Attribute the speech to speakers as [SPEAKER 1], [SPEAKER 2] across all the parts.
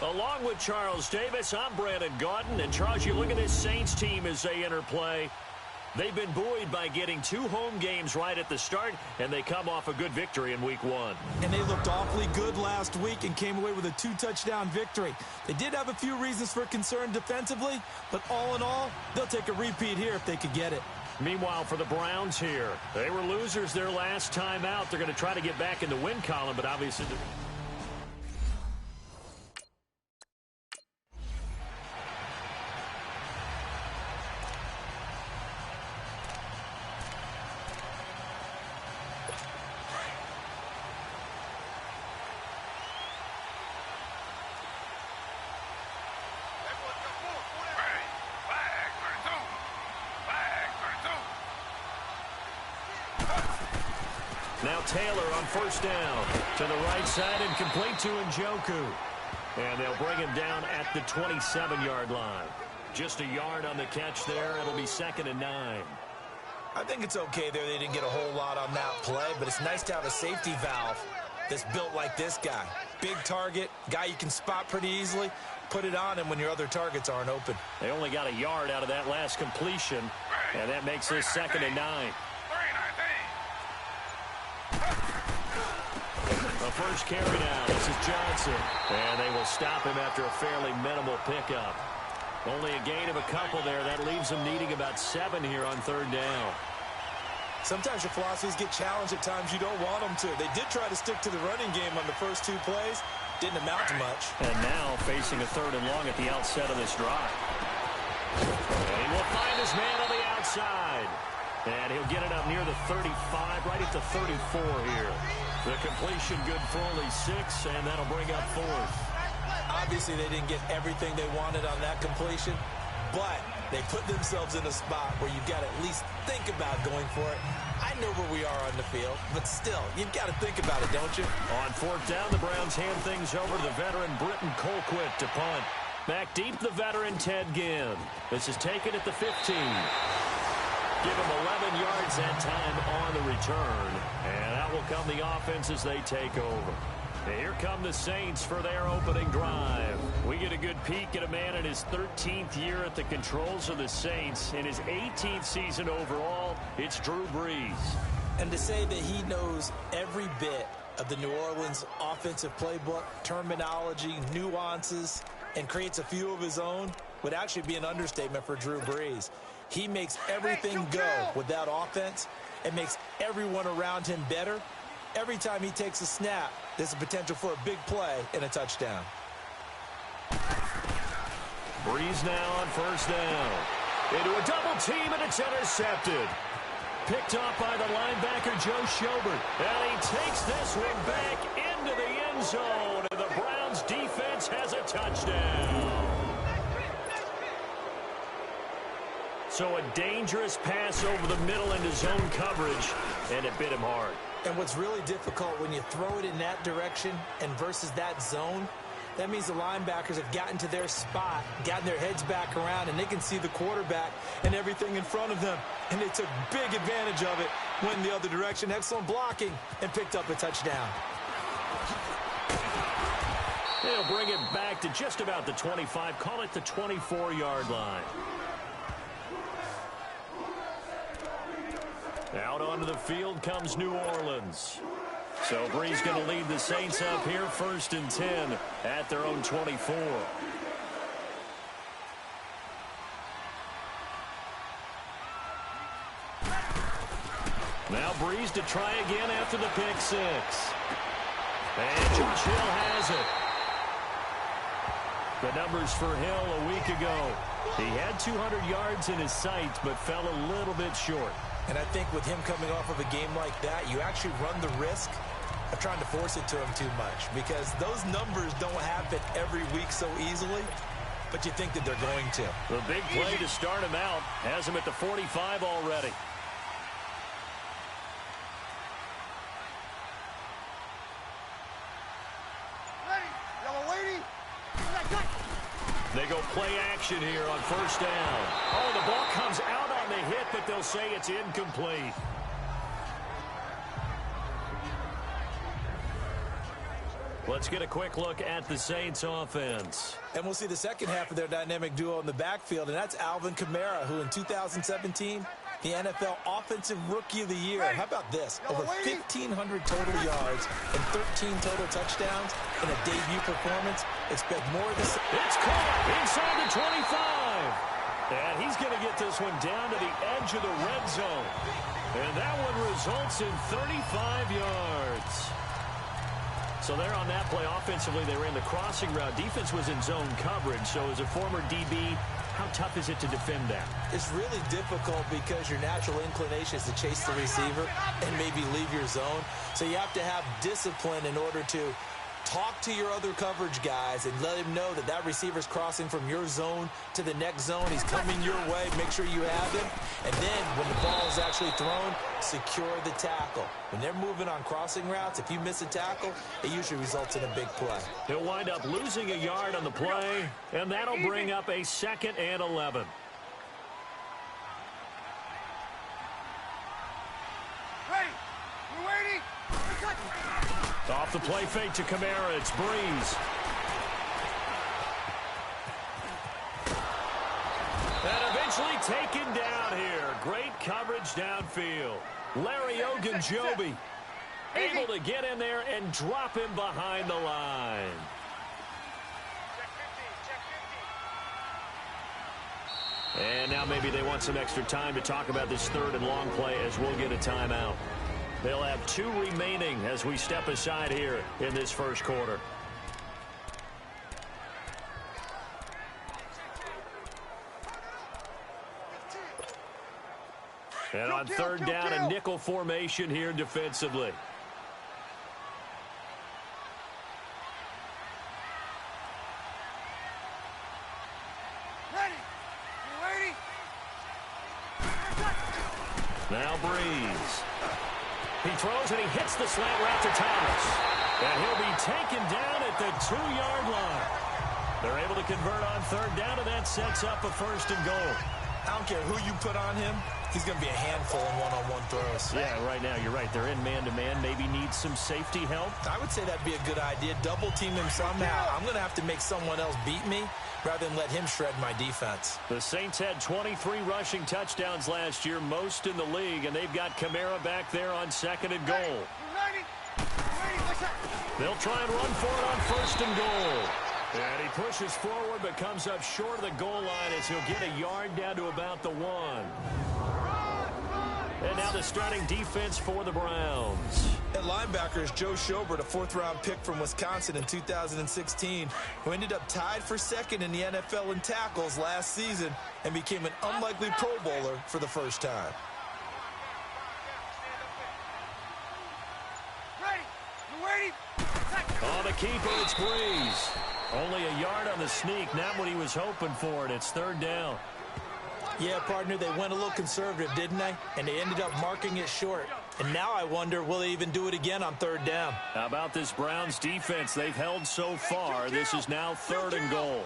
[SPEAKER 1] Along with Charles Davis, I'm Brandon Gaudin. And, Charles, you look at this Saints team as they enter play. They've been buoyed by getting 2 home games right at the start, and they come off a good victory in Week 1.
[SPEAKER 2] And they looked awfully good last week and came away with a 2-touchdown victory. They did have a few reasons for concern defensively, but all in all, they'll take a repeat here if they could get it.
[SPEAKER 1] Meanwhile, for the Browns here, they were losers their last time out. They're going to try to get back in the win column, but obviously... Now Taylor on first down to the right side and complete to Njoku. And they'll bring him down at the 27-yard line. Just a yard on the catch there. It'll be 2nd and 9.
[SPEAKER 2] I think it's okay there. They didn't get a whole lot on that play, but it's nice to have a safety valve that's built like this guy. Big target, guy you can spot pretty easily. Put it on him when your other targets aren't open.
[SPEAKER 1] They only got a yard out of that last completion, and that makes this 2nd and 9. The first carry now. This is Johnson. And they will stop him after a fairly minimal pickup. Only a gain of a couple there. That leaves them needing about 7 here on 3rd down.
[SPEAKER 2] Sometimes your philosophies get challenged at times you don't want them to. They did try to stick to the running game on the first 2 plays. Didn't amount to much.
[SPEAKER 1] And now facing a 3rd and long at the outset of this drive. And he will find his man on the outside. And he'll get it up near the 35, right at the 34 here. The completion good for only 6, and that'll bring up 4th.
[SPEAKER 2] Obviously, they didn't get everything they wanted on that completion, but they put themselves in a spot where you've got to at least think about going for it. I know where we are on the field, but still, you've got to think about it, don't you?
[SPEAKER 1] On 4th down, the Browns hand things over to the veteran Britton Colquitt to punt. Back deep, the veteran Ted Ginn. This is taken at the 15. Give him 11 yards that time on the return. And out will come the offense as they take over. And here come the Saints for their opening drive. We get a good peek at a man in his 13th year at the controls of the Saints. In his 18th season overall, it's Drew Brees.
[SPEAKER 2] And to say that he knows every bit of the New Orleans offensive playbook, terminology, nuances, and creates a few of his own would actually be an understatement for Drew Brees. He makes everything go with that offense and makes everyone around him better. Every time he takes a snap, there's a potential for a big play and a touchdown.
[SPEAKER 1] Brees now on first down. Into a double team, and it's intercepted. Picked off by the linebacker, Joe Schobert. And he takes this one back into the end zone. And the Browns defense has a touchdown. So a dangerous pass over the middle into zone coverage, and it bit him hard.
[SPEAKER 2] And what's really difficult when you throw it in that direction and versus that zone, that means the linebackers have gotten to their spot, gotten their heads back around, and they can see the quarterback and everything in front of them. And they took big advantage of it, went the other direction, excellent blocking, and picked up a touchdown.
[SPEAKER 1] They'll bring it back to just about the 25, call it the 24-yard line. Out onto the field comes New Orleans. So Brees going to lead the Saints up here, 1st and 10 at their own 24. Now Brees to try again after the pick 6. And Josh Hill has it. The numbers for Hill a week ago. He had 200 yards in his sights, but fell a little bit short.
[SPEAKER 2] And I think with him coming off of a game like that, you actually run the risk of trying to force it to him too much, because those numbers don't happen every week so easily, but you think that they're going to.
[SPEAKER 1] The big play to start him out has him at the 45 already. They go play action here on first down. Oh, the ball comes out on the hit, but they'll say it's incomplete. Let's get a quick look at the Saints offense.
[SPEAKER 2] And we'll see the second half of their dynamic duo in the backfield, and that's Alvin Kamara, who in 2017, the NFL Offensive Rookie of the Year. How about this? Over 1,500 total yards and 13 total touchdowns in a debut performance. Expect more of this.
[SPEAKER 1] It's caught inside the 25. And he's going to get this one down to the edge of the red zone. And that one results in 35 yards. So there on that play, offensively, they ran the crossing route. Defense was in zone coverage. So as a former DB, how tough is it to defend that?
[SPEAKER 2] It's really difficult because your natural inclination is to chase the receiver and maybe leave your zone. So you have to have discipline in order to talk to your other coverage guys and let him know that that receiver's crossing from your zone to the next zone. He's coming your way. Make sure you have him. And then when the ball is actually thrown, secure the tackle. When they're moving on crossing routes, if you miss a tackle, it usually results in a big play.
[SPEAKER 1] He'll wind up losing a yard on the play, and that'll bring up a 2nd and 11. Off the play fake to Kamara, it's Breeze. And eventually taken down here. Great coverage downfield. Larry Ogunjobi able to get in there and drop him behind the line. And now maybe they want some extra time to talk about this 3rd and long play as we'll get a timeout. They'll have 2 remaining as we step aside here in this first quarter. And on 3rd down, a nickel formation here defensively. Now Breeze. He throws and he hits the slant route to Thomas. And he'll be taken down at the 2-yard line. They're able to convert on 3rd down, and that sets up a 1st and goal.
[SPEAKER 2] I don't care who you put on him. He's going to be a handful in one-on-one throws.
[SPEAKER 1] Yeah, right now, you're right. They're in man-to-man. Maybe need some safety help.
[SPEAKER 2] I would say that'd be a good idea. Double team him somehow. I'm going to have to make someone else beat me rather than let him shred my defense.
[SPEAKER 1] The Saints had 23 rushing touchdowns last year, most in the league, and they've got Kamara back there on 2nd and goal. They'll try and run for it on 1st and goal. And he pushes forward but comes up short of the goal line as he'll get a yard down to about the 1. And now the starting defense for the Browns.
[SPEAKER 2] At linebacker is Joe Schobert, a 4th-round pick from Wisconsin in 2016, who ended up tied for 2nd in the NFL in tackles last season and became an unlikely Pro Bowler for the first time.
[SPEAKER 1] On the keeper, it's Breeze. Only a yard on the sneak, not what he was hoping for, and it's 3rd down.
[SPEAKER 2] Yeah, partner, they went a little conservative, didn't they? And they ended up marking it short. And now I wonder, will they even do it again on 3rd down?
[SPEAKER 1] How about this Browns defense they've held so far? This is now 3rd and goal.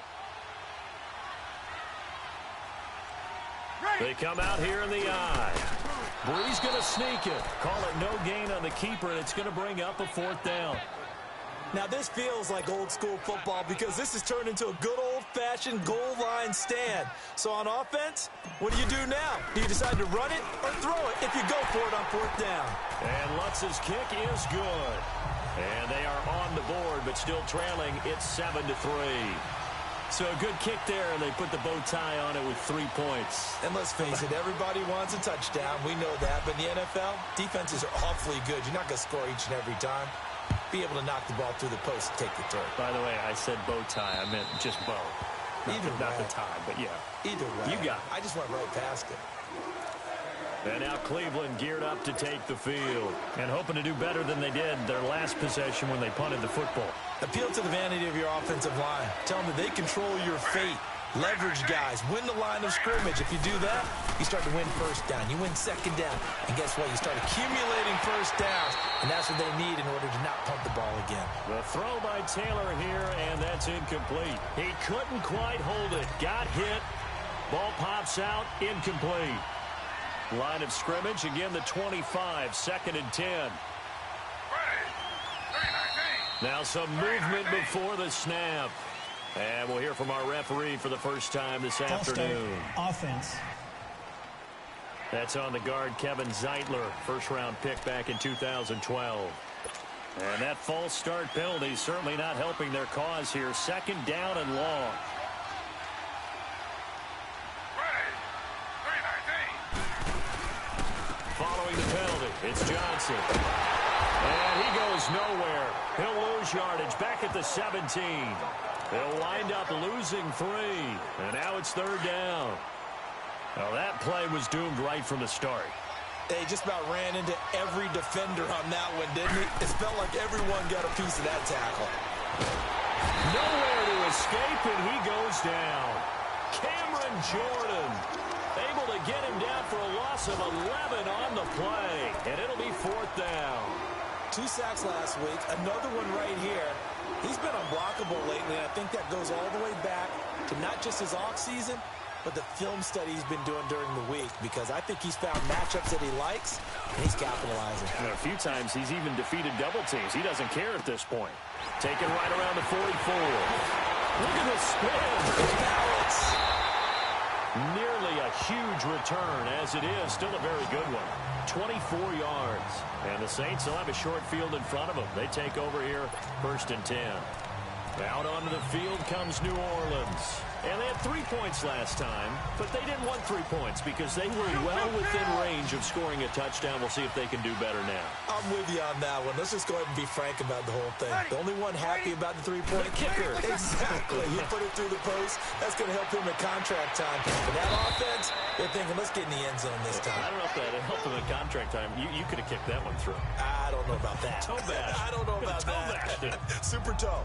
[SPEAKER 1] They come out here in the eye. Breeze going to sneak it. Call it no gain on the keeper, and it's going to bring up a 4th down.
[SPEAKER 2] Now, this feels like old-school football because this has turned into a good old-fashioned goal line stand. So on offense, what do you do now? Do you decide to run it or throw it if you go for it on 4th down?
[SPEAKER 1] And Lutz's kick is good. And they are on the board, but still trailing. It's 7-3. So a good kick there, and they put the bow tie on it with 3 points.
[SPEAKER 2] And let's face it, everybody wants a touchdown. We know that. But in the NFL, defenses are awfully good. You're not going to score each and every time. Be able to knock the ball through the post and take the turn.
[SPEAKER 1] By the way, I said bow tie. I meant just bow. Not the tie, but yeah.
[SPEAKER 2] Either way.
[SPEAKER 1] You got it.
[SPEAKER 2] I just went right past it.
[SPEAKER 1] And now Cleveland geared up to take the field and hoping to do better than they did their last possession when they punted the football.
[SPEAKER 2] Appeal to the vanity of your offensive line. Tell them that they control your fate. Leverage guys. Win the line of scrimmage. If you do that, you start to win 1st down. You win 2nd down. And guess what? You start accumulating 1st downs. And that's what they need in order to not punt the ball again.
[SPEAKER 1] The throw by Taylor here, and that's incomplete. He couldn't quite hold it. Got hit. Ball pops out. Incomplete. Line of scrimmage. Again, the 25. 2nd and 10. Now some movement before the snap. And we'll hear from our referee for the first time this afternoon.
[SPEAKER 3] Offense.
[SPEAKER 1] That's on the guard, Kevin Zeitler, first-round pick back in 2012. And that false start penalty certainly not helping their cause here. Second down and long. Following the penalty, it's Johnson. And he goes nowhere. He'll lose yardage back at the 17. They'll wind up losing 3. And now it's third down. Well, that play was doomed right from the start.
[SPEAKER 2] They just about ran into every defender on that one, didn't he? It felt like everyone got a piece of that tackle.
[SPEAKER 1] Nowhere to escape, and he goes down. Cameron Jordan able to get him down for a loss of 11 on the play, and it'll be fourth down.
[SPEAKER 2] 2 sacks last week, another one right here. He's been unblockable lately, and I think that goes all the way back to not just his offseason, but the film study he's been doing during the week, because I think he's found matchups that he likes, and he's capitalizing.
[SPEAKER 1] And a few times he's even defeated double teams. He doesn't care at this point. Taken right around the 44. Look at the spin.
[SPEAKER 2] Balance.
[SPEAKER 1] Nearly a huge return, as it is. Still a very good one. 24 yards. And the Saints will have a short field in front of them. They take over here, 1st and 10. Out onto the field comes New Orleans. And they had 3 points last time, but they didn't want 3 points because they were well within range of scoring a touchdown. We'll see if they can do better now.
[SPEAKER 2] I'm with you on that one. Let's just go ahead and be frank about the whole thing. The only one happy about the 3-point kicker. Exactly. He put it through the post. That's going to help him at contract time. But that offense, they're thinking, let's get in the end zone this time.
[SPEAKER 1] I don't know if that helped him at contract time. You could have kicked that one through.
[SPEAKER 2] I don't know about that.
[SPEAKER 1] Toe bash.
[SPEAKER 2] I don't know about that. Super toe.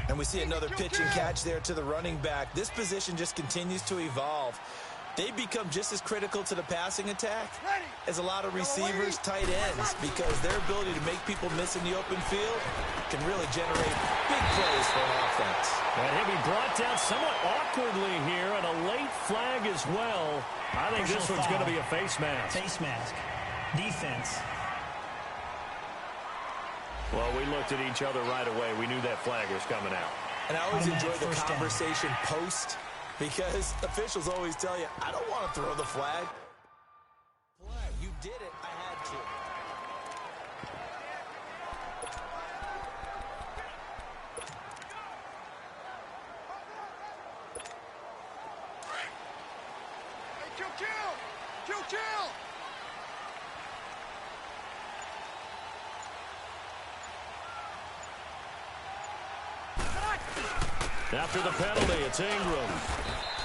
[SPEAKER 2] And we see another pitch and catch there to the running back. This position just continues to evolve. They become just as critical to the passing attack as a lot of receivers, tight ends, because their ability to make people miss in the open field can really generate big plays for an offense.
[SPEAKER 1] And he'll be brought down somewhat awkwardly here, and a late flag as well. I think this one's going to be a face mask.
[SPEAKER 3] Face mask. Defense.
[SPEAKER 1] Well, we looked at each other right away. We knew that flag was coming out.
[SPEAKER 2] And I always enjoy the conversation post, because officials always tell you, I don't want to throw the flag. You did it. I had to.
[SPEAKER 4] Chill!
[SPEAKER 1] After the penalty, it's Ingram.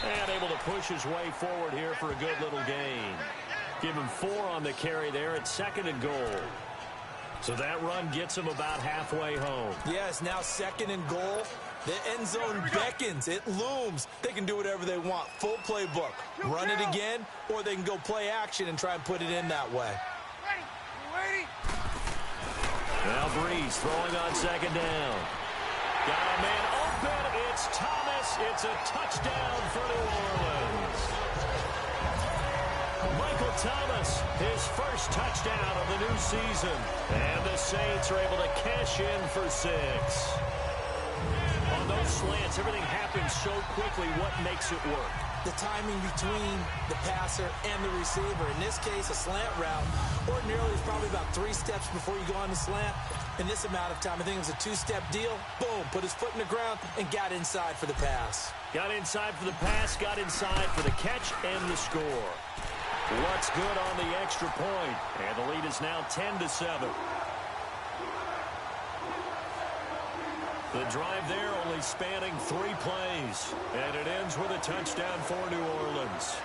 [SPEAKER 1] And able to push his way forward here for a good little gain. Give him 4 on the carry there at 2nd and goal. So that run gets him about halfway home.
[SPEAKER 2] Yes, now 2nd and goal. The end zone beckons. It looms. They can do whatever they want. Full playbook. Run it again, or they can go play action and try and put it in that way.
[SPEAKER 4] Ready?
[SPEAKER 1] Now Breeze throwing on 2nd down. Got a man open. It's Thomas. It's a touchdown for New Orleans. Michael Thomas, his first touchdown of the new season. And the Saints are able to cash in for 6. On those slants, everything happens so quickly. What makes it work?
[SPEAKER 2] The timing between the passer and the receiver. In this case, a slant route. Ordinarily, it's probably about 3 steps before you go on the slant. In this amount of time, I think it was a 2-step deal. Boom, put his foot in the ground and got inside for the pass.
[SPEAKER 1] Got inside for the pass, got inside for the catch and the score. What's good on the extra point? And the lead is now 10-7. The drive there only spanning 3 plays. And it ends with a touchdown for New Orleans.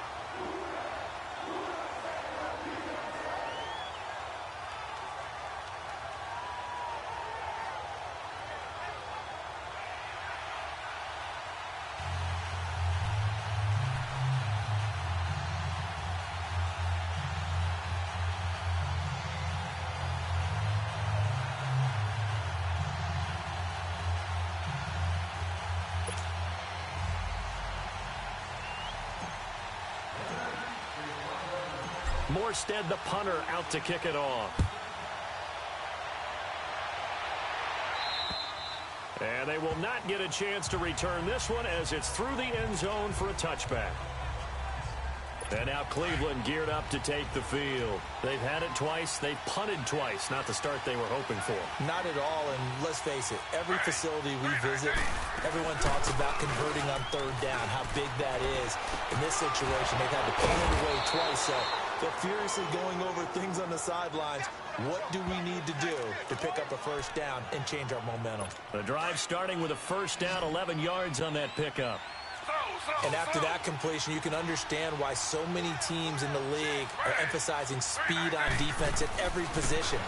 [SPEAKER 1] Morstead, the punter, out to kick it off. And they will not get a chance to return this one as it's through the end zone for a touchback. And now Cleveland geared up to take the field. They've had it twice. They've punted twice. Not the start they were hoping for.
[SPEAKER 2] Not at all, and let's face it, every facility we visit, everyone talks about converting on third down, how big that is. In this situation, they've had to punt it away twice, so they're furiously going over things on the sidelines. What do we need to do to pick up a first down and change our momentum?
[SPEAKER 1] The drive starting with a first down, 11 yards on that pickup.
[SPEAKER 2] And after that completion, you can understand why so many teams in the league are emphasizing speed on defense at every position.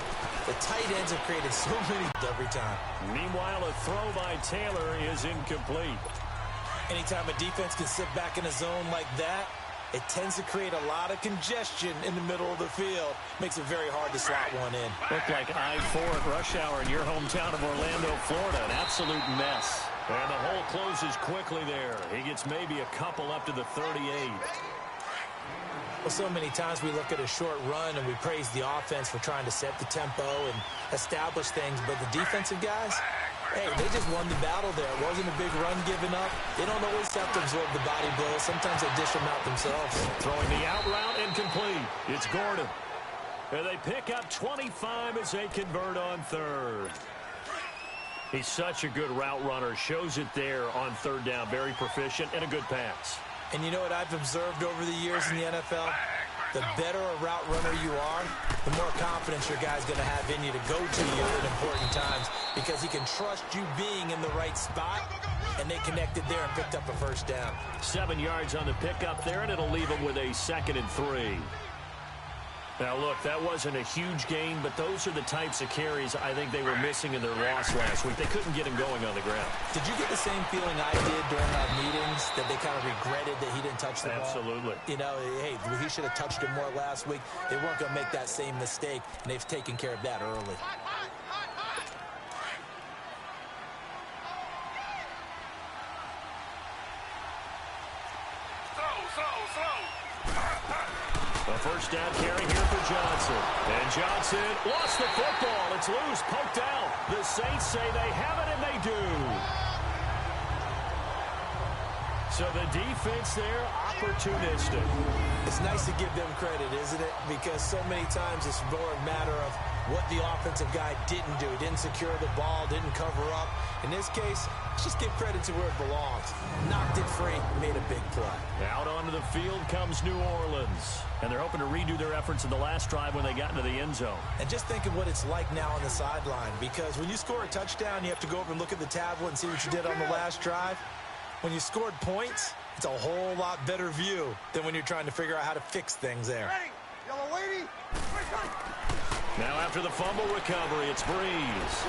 [SPEAKER 2] The tight ends have created so many every time.
[SPEAKER 1] Meanwhile, a throw by Taylor is incomplete.
[SPEAKER 2] Anytime a defense can sit back in a zone like that, it tends to create a lot of congestion in the middle of the field. Makes it very hard to slot one in.
[SPEAKER 1] Looked like I-4 at rush hour in your hometown of Orlando, Florida. An absolute mess. And the hole closes quickly there. He gets maybe a couple up to the 38.
[SPEAKER 2] Well, so many times we look at a short run and we praise the offense for trying to set the tempo and establish things, but the defensive guys, hey, they just won the battle there. It wasn't a big run given up. They don't always have to absorb the body blows. Sometimes they dish them out themselves.
[SPEAKER 1] Throwing the out route incomplete. It's Gordon. And they pick up 25 as they convert on third. He's such a good route runner. Shows it there on third down. Very proficient and a good pass.
[SPEAKER 2] And you know what I've observed over the years in the NFL? The better a route runner you are, the more confidence your guy's going to have in you to go to you at important times because he can trust you being in the right spot, and they connected there and picked up a first down.
[SPEAKER 1] 7 yards on the pickup there, and it'll leave him with a 2nd and 3. Now, look, that wasn't a huge gain, but those are the types of carries I think they were missing in their loss last week. They couldn't get him going on the ground.
[SPEAKER 2] Did you get the same feeling I did during our meetings, that they kind of regretted that he didn't touch the ball?
[SPEAKER 1] Absolutely.
[SPEAKER 2] You know, hey, he should have touched it more last week. They weren't going to make that same mistake, and they've taken care of that early.
[SPEAKER 1] A first down carry here for Johnson. And Johnson lost the football. It's loose, poked out. The Saints say they have it, and they do. So the defense there, opportunistic.
[SPEAKER 2] It's nice to give them credit, isn't it? Because so many times it's more a matter of what the offensive guy didn't do. He didn't secure the ball, didn't cover up. In this case, let's just give credit to where it belongs. Knocked it free, made a big play.
[SPEAKER 1] Out onto the field comes New Orleans. And they're hoping to redo their efforts in the last drive when they got into the end zone.
[SPEAKER 2] And just think of what it's like now on the sideline. Because when you score a touchdown, you have to go over and look at the tablet and see what you did on the last drive. When you scored points, it's a whole lot better view than when you're trying to figure out how to fix things there.
[SPEAKER 4] Ready, yellow lady.
[SPEAKER 1] Now after the fumble recovery, it's Breeze.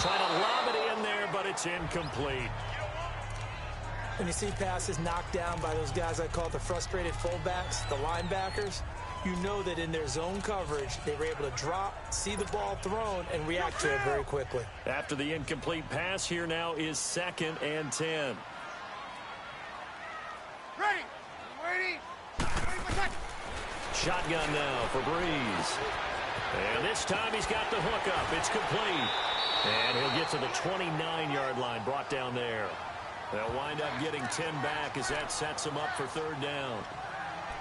[SPEAKER 1] Trying to lob it in there, but it's incomplete.
[SPEAKER 2] When you see passes knocked down by those guys I call the frustrated fullbacks, the linebackers, you know that in their zone coverage, they were able to drop, see the ball thrown, and react to it very quickly.
[SPEAKER 1] After the incomplete pass, here now is 2nd and 10.
[SPEAKER 4] Ready, waiting. Ready for touch.
[SPEAKER 1] Shotgun now for Breeze. And this time he's got the hook up. It's complete. And he'll get to the 29-yard line, brought down there. They'll wind up getting 10 back as that sets them up for third down.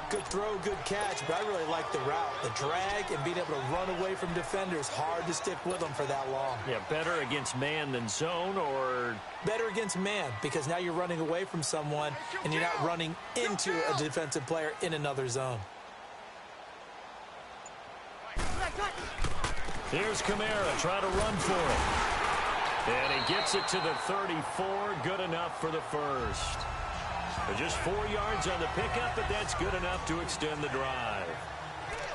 [SPEAKER 2] Good throw, good catch, but I really like the route. The drag and being able to run away from defenders, hard to stick with them for that long.
[SPEAKER 1] Yeah, better against man than zone, or?
[SPEAKER 2] Better against man, because now you're running away from someone and you're not running into a defensive player in another zone.
[SPEAKER 1] Here's Kamara trying to run for it. And he gets it to the 34. Good enough for the first. Just 4 yards on the pickup, but that's good enough to extend the drive.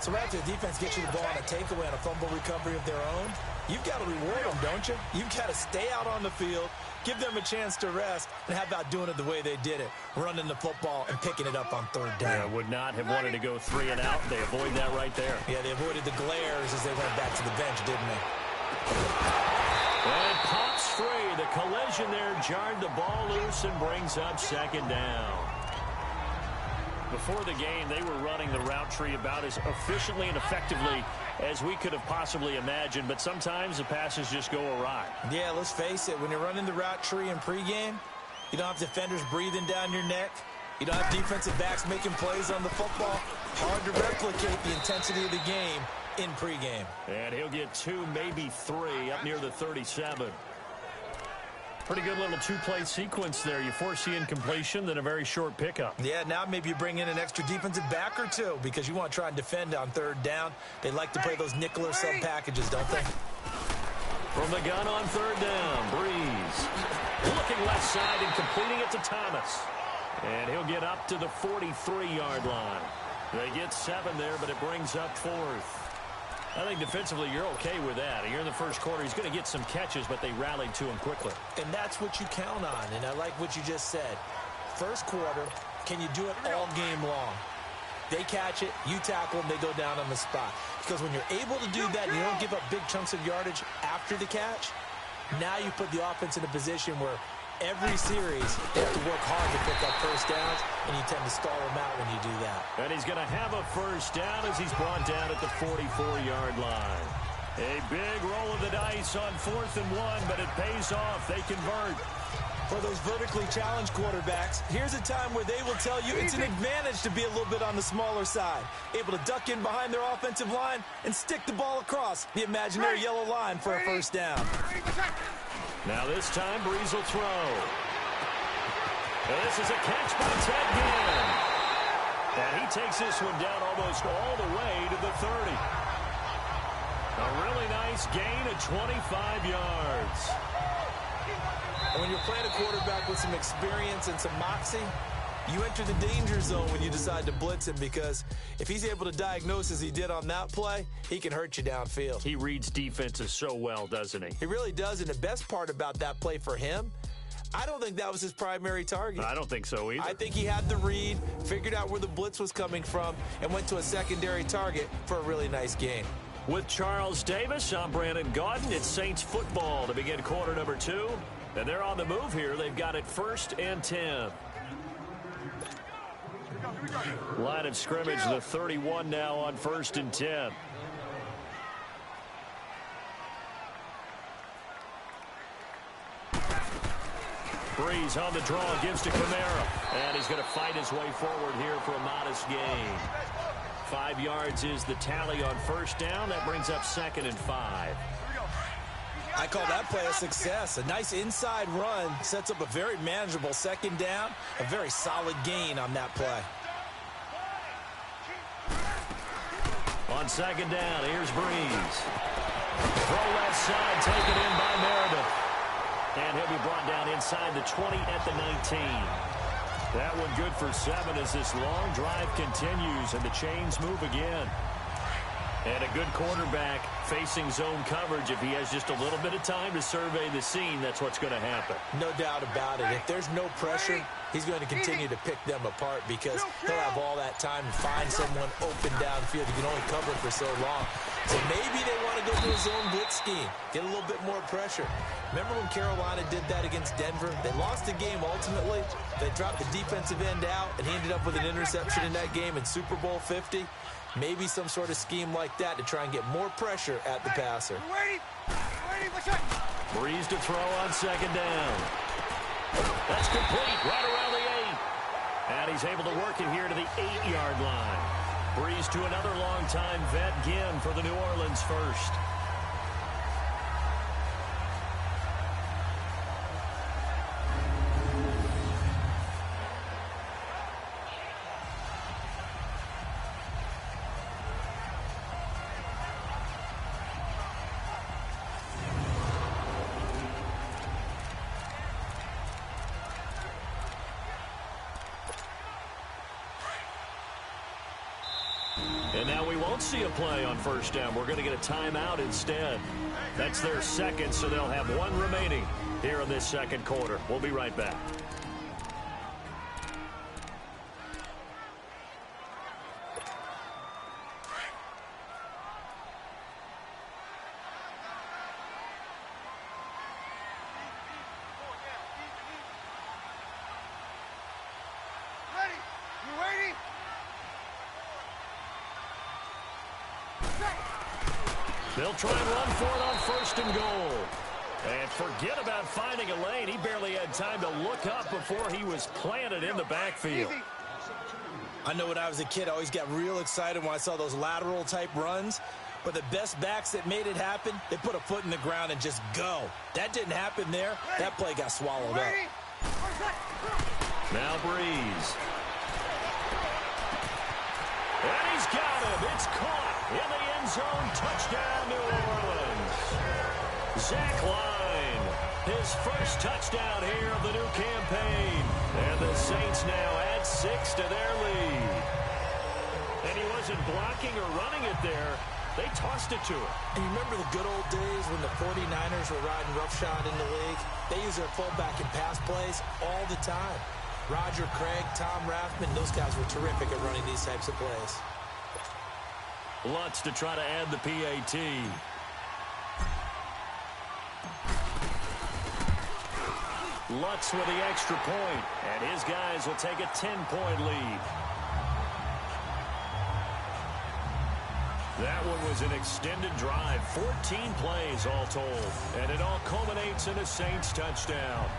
[SPEAKER 2] So after the defense gets you the ball on a takeaway on a fumble recovery of their own, you've got to reward them, don't you? You've got to stay out on the field, give them a chance to rest, and how about doing it the way they did it, running the football and picking it up on third down.
[SPEAKER 1] Yeah, would not have wanted to go 3 and out. They avoid that right there.
[SPEAKER 2] Yeah, they avoided the glares as they went back to the bench, didn't they?
[SPEAKER 1] And it pops free. The collision there jarred the ball loose and brings up 2nd down. Before the game, they were running the route tree about as efficiently and effectively as we could have possibly imagined, but sometimes the passes just go awry.
[SPEAKER 2] Yeah, let's face it. When you're running the route tree in pregame, you don't have defenders breathing down your neck. You don't have defensive backs making plays on the football. Hard to replicate the intensity of the game in pregame.
[SPEAKER 1] And he'll get 2, maybe 3 up near the 37. Pretty good little two-play sequence there. You force the incompletion, then a very short pickup.
[SPEAKER 2] Yeah, now maybe you bring in an extra defensive back or two because you want to try and defend on third down. They like to play those nickel or sub packages, don't they?
[SPEAKER 1] From the gun on third down, Breeze looking left side and completing it to Thomas. And he'll get up to the 43-yard line. They get 7 there, but it brings up 4th. I think defensively you're okay with that. Here in the first quarter, he's going to get some catches, but they rallied to him quickly.
[SPEAKER 2] And that's what you count on, and I like what you just said. First quarter, can you do it all game long? They catch it, you tackle them, they go down on the spot. Because when you're able to do that and you don't give up big chunks of yardage after the catch, now you put the offense in a position where every series they have to work hard to pick up first downs, and you tend to stall them out when you do that.
[SPEAKER 1] And he's going to have a first down as he's brought down at the 44-yard line. A big roll of the dice on 4th and 1, but it pays off. They convert.
[SPEAKER 2] For those vertically challenged quarterbacks, here's a time where they will tell you it's an advantage to be a little bit on the smaller side. Able to duck in behind their offensive line and stick the ball across the imaginary yellow line for a first down.
[SPEAKER 1] Now this time, Breeze will throw. And this is a catch by Ted Ginn. And he takes this one down almost all the way to the 30. A really nice gain of 25 yards.
[SPEAKER 2] And when you're playing a quarterback with some experience and some moxie, you enter the danger zone when you decide to blitz him, because if he's able to diagnose as he did on that play, he can hurt you downfield.
[SPEAKER 1] He reads defenses so well, doesn't he?
[SPEAKER 2] He really does, and the best part about that play for him, I don't think that was his primary target.
[SPEAKER 1] I don't think so either.
[SPEAKER 2] I think he had the read, figured out where the blitz was coming from, and went to a secondary target for a really nice gain.
[SPEAKER 1] With Charles Davis, I'm Brandon Gaudin. It's Saints football to begin quarter number 2. And they're on the move here. They've got it 1st and 10. Line of scrimmage, the 31 now on 1st and 10. Breeze on the draw, gives to Kamara. And he's going to fight his way forward here for a modest gain. 5 yards is the tally on first down. That brings up 2nd and 5.
[SPEAKER 2] I call that play a success. A nice inside run sets up a very manageable 2nd down. A very solid gain on that play.
[SPEAKER 1] On 2nd down, here's Breeze. Throw left side, taken in by Meredith. And he'll be brought down inside the 20 at the 19. That one good for 7 as this long drive continues and the chains move again. And a good quarterback facing zone coverage. If he has just a little bit of time to survey the scene, that's what's going to happen.
[SPEAKER 2] No doubt about it. If there's no pressure, he's going to continue to pick them apart because he'll have all that time to find someone open downfield. He can only cover for so long. So maybe they want to go to a zone blitz scheme, get a little bit more pressure. Remember when Carolina did that against Denver? They lost the game ultimately. They dropped the defensive end out, and he ended up with an interception in that game in Super Bowl 50. Maybe some sort of scheme like that to try and get more pressure at the passer.
[SPEAKER 1] Breeze to throw on 2nd down. That's complete right around the 8. And he's able to work it here to the 8-yard line. Breeze to another long-time vet, Ginn, for the New Orleans first. And now we won't see a play on first down. We're going to get a timeout instead. That's their 2nd, so they'll have 1 remaining here in this 2nd quarter. We'll be right back.
[SPEAKER 4] Ready? You waiting?
[SPEAKER 1] They'll try and run for it on 1st and goal. And forget about finding a lane. He barely had time to look up before he was planted in the backfield.
[SPEAKER 2] I know when I was a kid, I always got real excited when I saw those lateral type runs. But the best backs that made it happen, they put a foot in the ground and just go. That didn't happen there. That play got swallowed up.
[SPEAKER 1] Now Breeze. And he's got him. It's caught in the end zone. Touchdown, New Orleans. Zach Line, his first touchdown here of the new campaign. And the Saints now add 6 to their lead. And he wasn't blocking or running it there. They tossed it to him.
[SPEAKER 2] And you remember the good old days when the 49ers were riding roughshod in the league? They use their fullback in pass plays all the time. Roger Craig, Tom Rathman, those guys were terrific at running these types of plays.
[SPEAKER 1] Lutz to try to add the PAT. Lutz with the extra point, and his guys will take a 10-point lead. That one was an extended drive, 14 plays all told, and it all culminates in a Saints touchdown.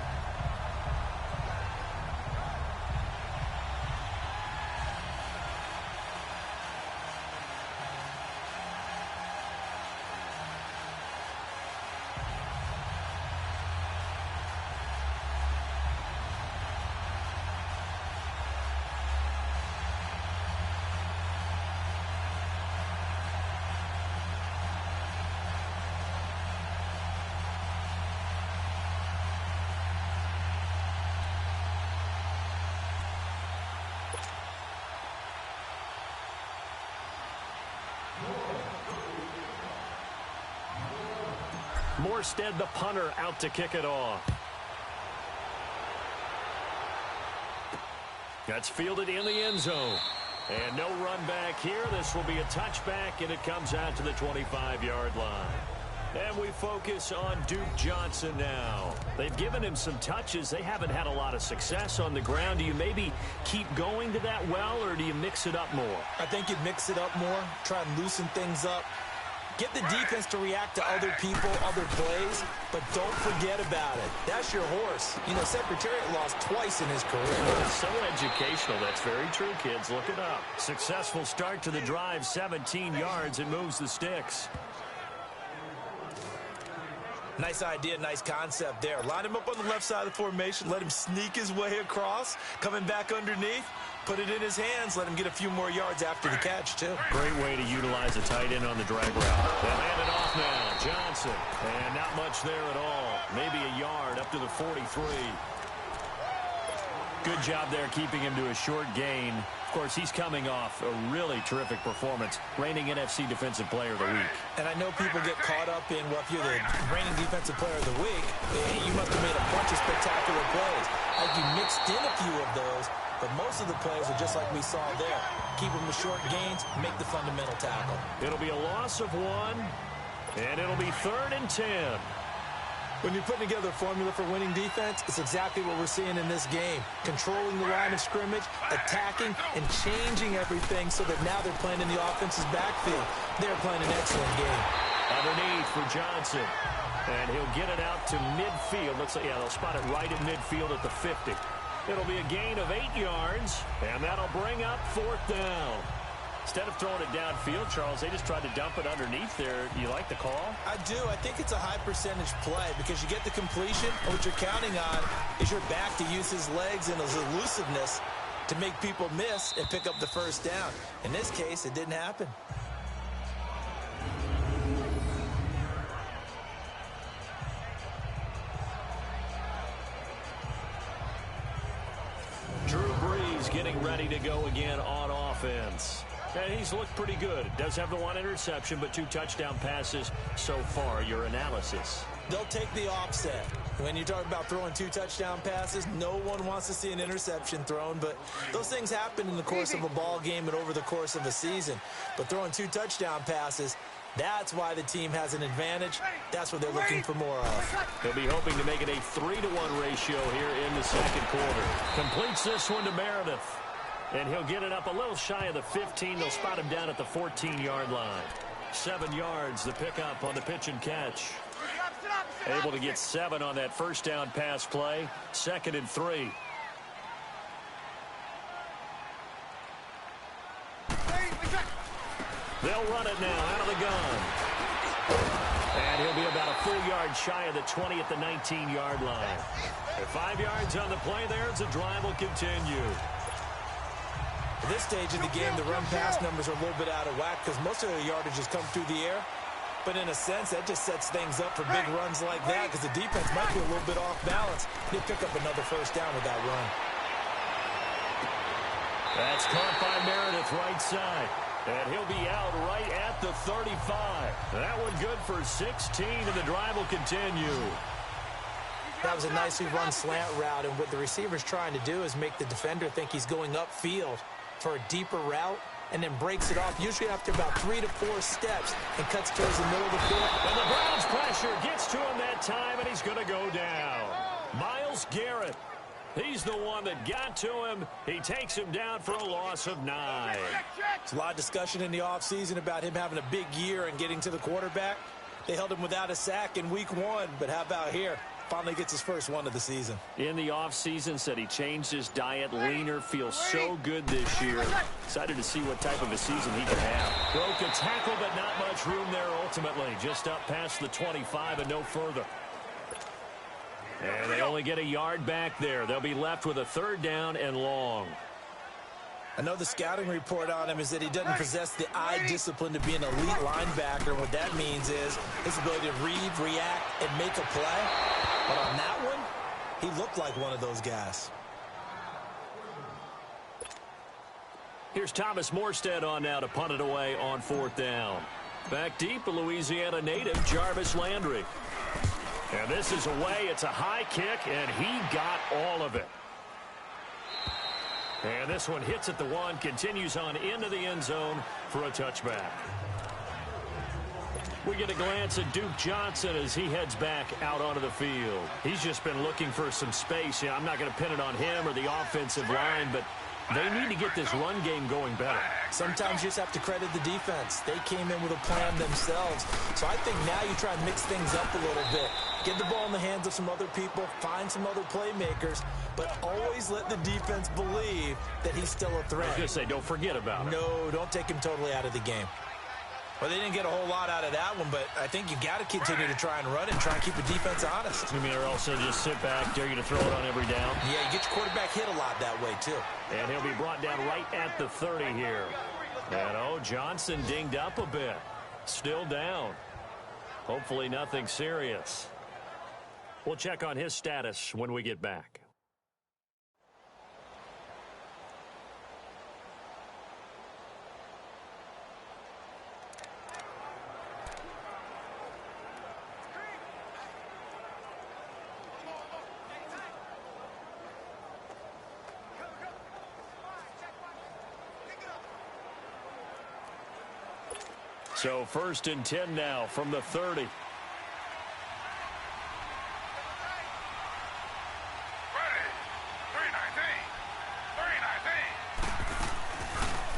[SPEAKER 1] Morstead, the punter, out to kick it off. That's fielded in the end zone. And no run back here. This will be a touchback, and it comes out to the 25-yard line. And we focus on Duke Johnson now. They've given him some touches. They haven't had a lot of success on the ground. Do you maybe keep going to that well, or do you mix it up more?
[SPEAKER 2] I think you mix it up more, try and loosen things up. Get the defense to react to other people, other plays, but don't forget about it. That's your horse. You know, Secretariat lost twice in his career.
[SPEAKER 1] It's so educational. That's very true, kids. Look it up. Successful start to the drive, 17 yards, and moves the sticks.
[SPEAKER 2] Nice idea, nice concept there. Line him up on the left side of the formation, let him sneak his way across, coming back underneath, put it in his hands, let him get a few more yards after the catch, too.
[SPEAKER 1] Great way to utilize a tight end on the drag route. They'll hand it off now. Johnson, and not much there at all. Maybe a yard up to the 43. Good job there keeping him to a short gain. Of course, he's coming off a really terrific performance, reigning NFC Defensive Player of the Week.
[SPEAKER 2] And I know people get caught up in, well, if you're the reigning Defensive Player of the Week, you must have made a bunch of spectacular plays. Like you mixed in a few of those, but most of the plays are just like we saw there. Keep them to short gains, make the fundamental tackle.
[SPEAKER 1] It'll be a loss of 1, and it'll be 3rd and 10.
[SPEAKER 2] When you're putting together a formula for winning defense, it's exactly what we're seeing in this game. Controlling the line of scrimmage, attacking, and changing everything so that now they're playing in the offense's backfield. They're playing an excellent game.
[SPEAKER 1] Underneath for Johnson. And he'll get it out to midfield. Looks like, yeah, they'll spot it right at midfield at the 50. It'll be a gain of 8 yards, and that'll bring up 4th down. Instead of throwing it downfield, Charles, they just tried to dump it underneath there. Do you like the call?
[SPEAKER 2] I do. I think it's a high percentage play because you get the completion, and what you're counting on is your back to use his legs and his elusiveness to make people miss and pick up the first down. In this case, it didn't happen.
[SPEAKER 1] Drew Brees getting ready to go again on offense. And he's looked pretty good. Does have the 1 interception, but 2 touchdown passes so far. Your analysis?
[SPEAKER 2] They'll take the offset. When you talk about throwing 2 touchdown passes, no one wants to see an interception thrown, but those things happen in the course of a ball game and over the course of a season. But throwing 2 touchdown passes, that's why the team has an advantage. That's what they're looking for more of.
[SPEAKER 1] They'll be hoping to make it a 3-to-1 ratio here in the second quarter. Completes this one to Meredith. And he'll get it up a little shy of the 15. They'll spot him down at the 14-yard line. 7 yards, the pickup on the pitch and catch. Able to get 7 on that first down pass play. 2nd and 3. They'll run it now out of the gun. And he'll be about a full yard shy of the 20 at the 19-yard line. At 5 yards on the play there, the drive will continue.
[SPEAKER 2] At this stage of the game, the run-pass numbers are a little bit out of whack because most of the yardage has come through the air. But in a sense, that just sets things up for big runs like that because the defense might be a little bit off balance. He'll pick up another first down with that run.
[SPEAKER 1] That's caught by Meredith right side. And he'll be out right at the 35. That one good for 16, and the drive will continue.
[SPEAKER 2] That was a nicely run slant route, and what the receiver's trying to do is make the defender think he's going upfield for a deeper route, and then breaks it off, usually after about 3 to 4 steps, and cuts towards the middle of the field.
[SPEAKER 1] And the Browns pressure gets to him that time, and he's going to go down. Myles Garrett. He's the one that got to him. He takes him down for a loss of 9.
[SPEAKER 2] There's a lot of discussion in the offseason about him having a big year and getting to the quarterback. They held him without a sack in week 1, but how about here? Finally gets his first one of the season.
[SPEAKER 1] In the offseason, said he changed his diet, leaner, feels so good this year. Excited to see what type of a season he can have. Broke a tackle, but not much room there ultimately. Just up past the 25 and no further. And they only get a yard back there. They'll be left with a 3rd down and long.
[SPEAKER 2] I know the scouting report on him is that he doesn't possess the eye discipline to be an elite linebacker. What that means is his ability to read, react, and make a play. But on that one, he looked like one of those guys.
[SPEAKER 1] Here's Thomas Morstead on now to punt it away on 4th down. Back deep, a Louisiana native, Jarvis Landry. And this is away. It's a high kick, and he got all of it. And this one hits at the 1, continues on into the end zone for a touchback. We get a glance at Duke Johnson as he heads back out onto the field. He's just been looking for some space. I'm not going to pin it on him or the offensive line, but they need to get this run game going better.
[SPEAKER 2] Sometimes you just have to credit the defense. They came in with a plan themselves. So I think now you try and mix things up a little bit. Get the ball in the hands of some other people, find some other playmakers, but always let the defense believe that he's still a threat.
[SPEAKER 1] I was going to say, don't forget about it.
[SPEAKER 2] No, don't take him totally out of the game. Well, they didn't get a whole lot out of that one, but I think you got to continue to try and run and try and keep the defense honest.
[SPEAKER 1] You mean or also just sit back, dare you to throw it on every down?
[SPEAKER 2] Yeah, you get your quarterback hit a lot that way, too.
[SPEAKER 1] And he'll be brought down right at the 30 here. And, Johnson dinged up a bit. Still down. Hopefully nothing serious. We'll check on his status when we get back. So 1st and 10 now from the 30.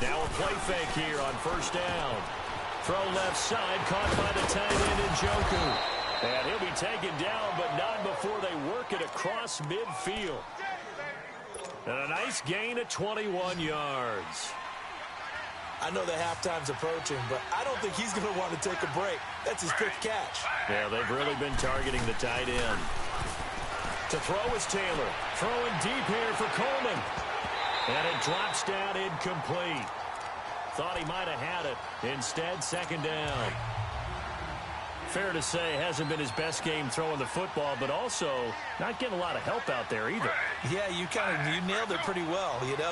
[SPEAKER 1] Now a play fake here on 1st down. Throw left side, caught by the tight end Njoku. And he'll be taken down, but not before they work it across midfield. And a nice gain of 21 yards.
[SPEAKER 2] I know the halftime's approaching, but I don't think he's going to want to take a break. That's his 5th catch.
[SPEAKER 1] Yeah, they've really been targeting the tight end. To throw is Taylor. Throwing deep here for Coleman. And it drops down incomplete. Thought he might have had it. Instead, 2nd down. Fair to say, hasn't been his best game throwing the football, but also not getting a lot of help out there either.
[SPEAKER 2] Yeah, you nailed it pretty well, you know.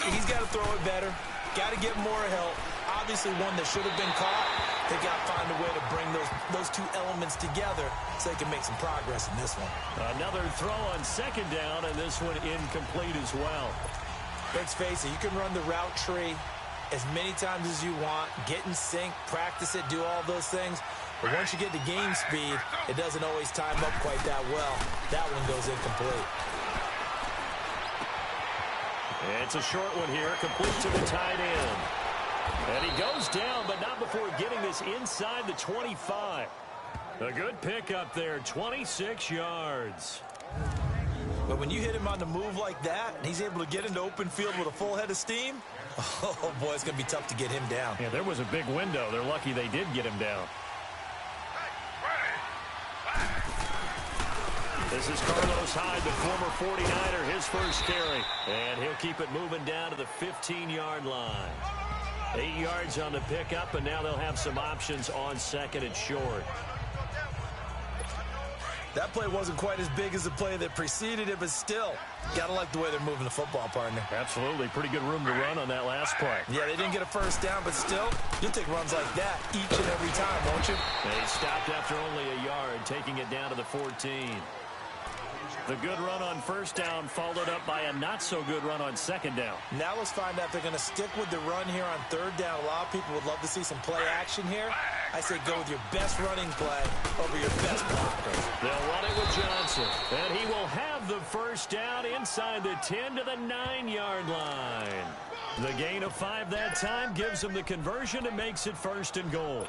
[SPEAKER 2] He's got to throw it better. Got to get more help. Obviously one that should have been caught. They got to find a way to bring those two elements together so they can make some progress in this one.
[SPEAKER 1] Another throw on 2nd down, and this one incomplete as well.
[SPEAKER 2] Let's face it, you can run the route tree as many times as you want, get in sync, practice it, do all those things. But once you get to game speed, it doesn't always time up quite that well. That one goes incomplete.
[SPEAKER 1] It's a short one here, complete to the tight end. And he goes down, but not before getting this inside the 25. A good pickup there, 26 yards.
[SPEAKER 2] But when you hit him on the move like that, and he's able to get into open field with a full head of steam, oh, boy, it's going to be tough to get him down.
[SPEAKER 1] Yeah, there was a big window. They're lucky they did get him down. This is Carlos Hyde, the former 49er, his first carry. And he'll keep it moving down to the 15-yard line. 8 yards on the pickup, and now they'll have some options on second and short.
[SPEAKER 2] That play wasn't quite as big as the play that preceded it, but still, got to like the way they're moving the football, partner.
[SPEAKER 1] Absolutely. Pretty good room to run on that last play.
[SPEAKER 2] Yeah, they didn't get a first down, but still, you'll take runs like that each and every time, won't you?
[SPEAKER 1] They stopped after only a yard, taking it down to the 14. The good run on first down followed up by a not-so-good run on second down.
[SPEAKER 2] Now let's find out if they're going to stick with the run here on third down. A lot of people would love to see some play action here. I say go with your best running play over your best blocker.
[SPEAKER 1] They'll run it with Johnson, and he will have the first down inside the 10 to the 9-yard line. The gain of 5 that time gives them the conversion and makes it first and goal.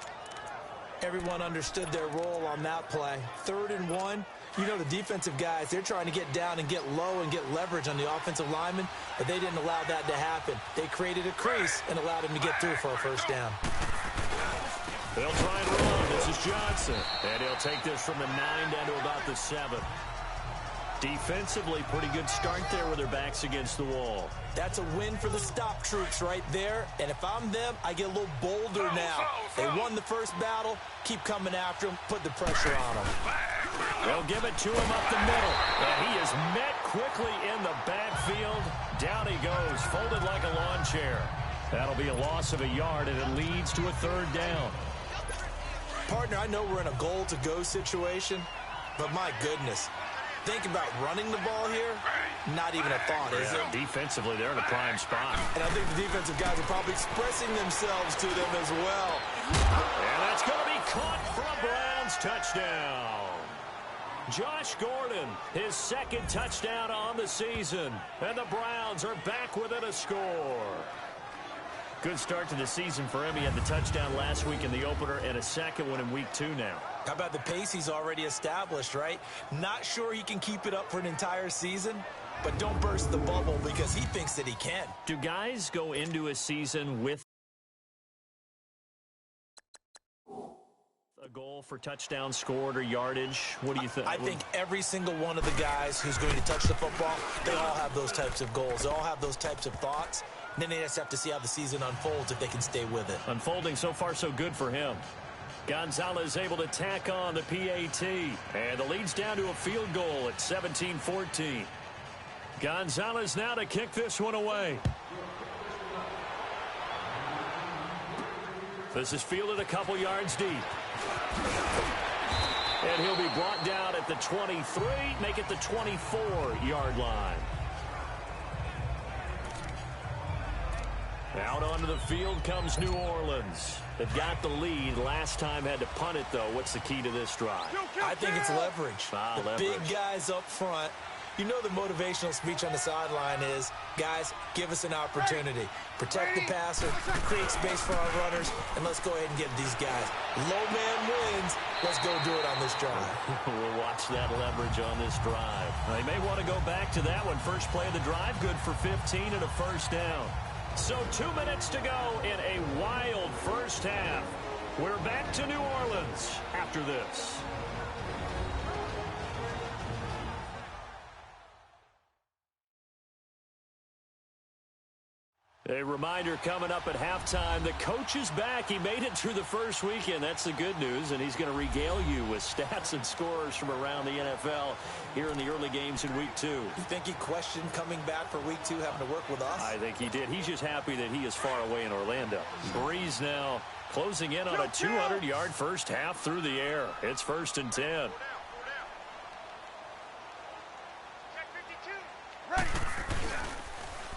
[SPEAKER 2] Everyone understood their role on that play. 3rd and 1. You know, the defensive guys, they're trying to get down and get low and get leverage on the offensive lineman, but they didn't allow that to happen. They created a crease and allowed him to get through for a first down.
[SPEAKER 1] They'll try and run. This is Johnson. And he'll take this from the 9 down to about the 7. Defensively, pretty good start there with their backs against the wall.
[SPEAKER 2] That's a win for the stop troops right there. And if I'm them, I get a little bolder now. They won the first battle. Keep coming after them. Put the pressure on them.
[SPEAKER 1] They'll give it to him up the middle. And he is met quickly in the backfield. Down he goes, folded like a lawn chair. That'll be a loss of a yard, and it leads to a 3rd down.
[SPEAKER 2] Partner, I know we're in a goal-to-go situation, but my goodness. Think about running the ball here. Not even a thought, is it?
[SPEAKER 1] Defensively, they're in a prime spot.
[SPEAKER 2] And I think the defensive guys are probably expressing themselves to them as well.
[SPEAKER 1] And that's going to be caught for a Browns touchdown. Josh Gordon, his 2nd touchdown on the season. And the Browns are back within a score. Good start to the season for him. He had the touchdown last week in the opener and a 2nd one in week 2 now.
[SPEAKER 2] How about the pace he's already established, right? Not sure he can keep it up for an entire season, but don't burst the bubble because he thinks that he can.
[SPEAKER 1] Do guys go into a season with a goal for touchdown scored or yardage? What do you think?
[SPEAKER 2] I think every single one of the guys who's going to touch the football, they all have those types of goals. They all have those types of thoughts. And then they just have to see how the season unfolds if they can stay with it.
[SPEAKER 1] Unfolding so far so good for him. Gonzalez able to tack on the PAT. And the lead's down to a field goal at 17-14. Gonzalez now to kick this one away. This is fielded a couple yards deep. And he'll be brought down at the 23, make it the 24-yard line. Out onto the field comes New Orleans. They've got the lead. Last time had to punt it, though. What's the key to this drive?
[SPEAKER 2] I think it's leverage. Big guys up front. You know the motivational speech on the sideline is, guys, give us an opportunity. Protect the passer, create space for our runners, and let's go ahead and get these guys. Low man wins. Let's go do it on this drive.
[SPEAKER 1] We'll watch that leverage on this drive. They may want to go back to that one. First play of the drive, good for 15 and a first down. So 2 minutes to go in a wild first half. We're back to New Orleans after this. A reminder coming up at halftime, the coach is back. He made it through the first weekend. That's the good news, and he's going to regale you with stats and scores from around the NFL here in the early games in Week 2.
[SPEAKER 2] You think he questioned coming back for Week 2, having to work with us?
[SPEAKER 1] I think he did. He's just happy that he is far away in Orlando. Breeze now closing in on a 200-yard first half through the air. It's 1st and 10.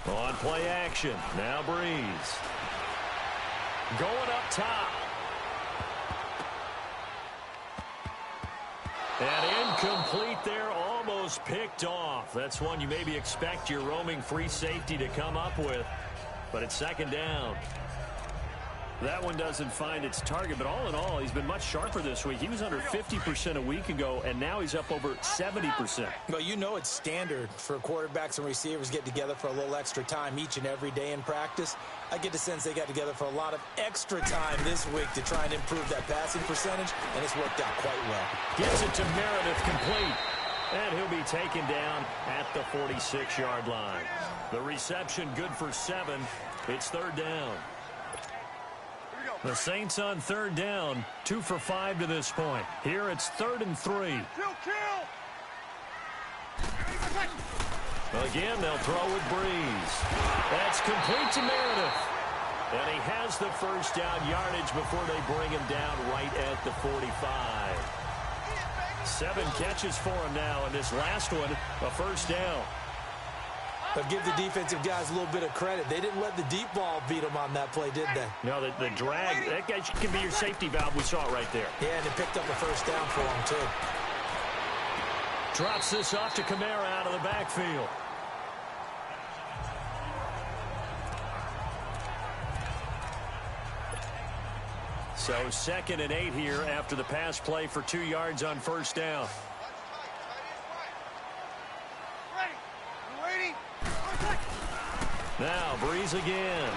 [SPEAKER 1] On play action, now Breeze. Going up top. And incomplete there, almost picked off. That's one you maybe expect your roaming free safety to come up with. But it's 2nd down. That one doesn't find its target, but all in all, he's been much sharper this week. He was under 50% a week ago, and now he's up over 70%.
[SPEAKER 2] Well, you know it's standard for quarterbacks and receivers get together for a little extra time each and every day in practice. I get the sense they got together for a lot of extra time this week to try and improve that passing percentage, and it's worked out quite well.
[SPEAKER 1] Gives it to Meredith complete, and he'll be taken down at the 46-yard line. The reception good for 7. It's third down. The Saints on third down, 2 for 5 to this point. Here it's 3rd and 3.
[SPEAKER 4] Kill!
[SPEAKER 1] Again, they'll throw with Breeze. That's complete to Meredith. And he has the first down yardage before they bring him down right at the 45. 7 catches for him now, and this last one, a first down.
[SPEAKER 2] But give the defensive guys a little bit of credit. They didn't let the deep ball beat them on that play, did they?
[SPEAKER 1] No, the drag, that guy can be your safety valve. We saw it right there.
[SPEAKER 2] Yeah, and they picked up a first down for him, too.
[SPEAKER 1] Drops this off to Kamara out of the backfield. So 2nd and 8 here after the pass play for 2 yards on first down. Now Breeze again.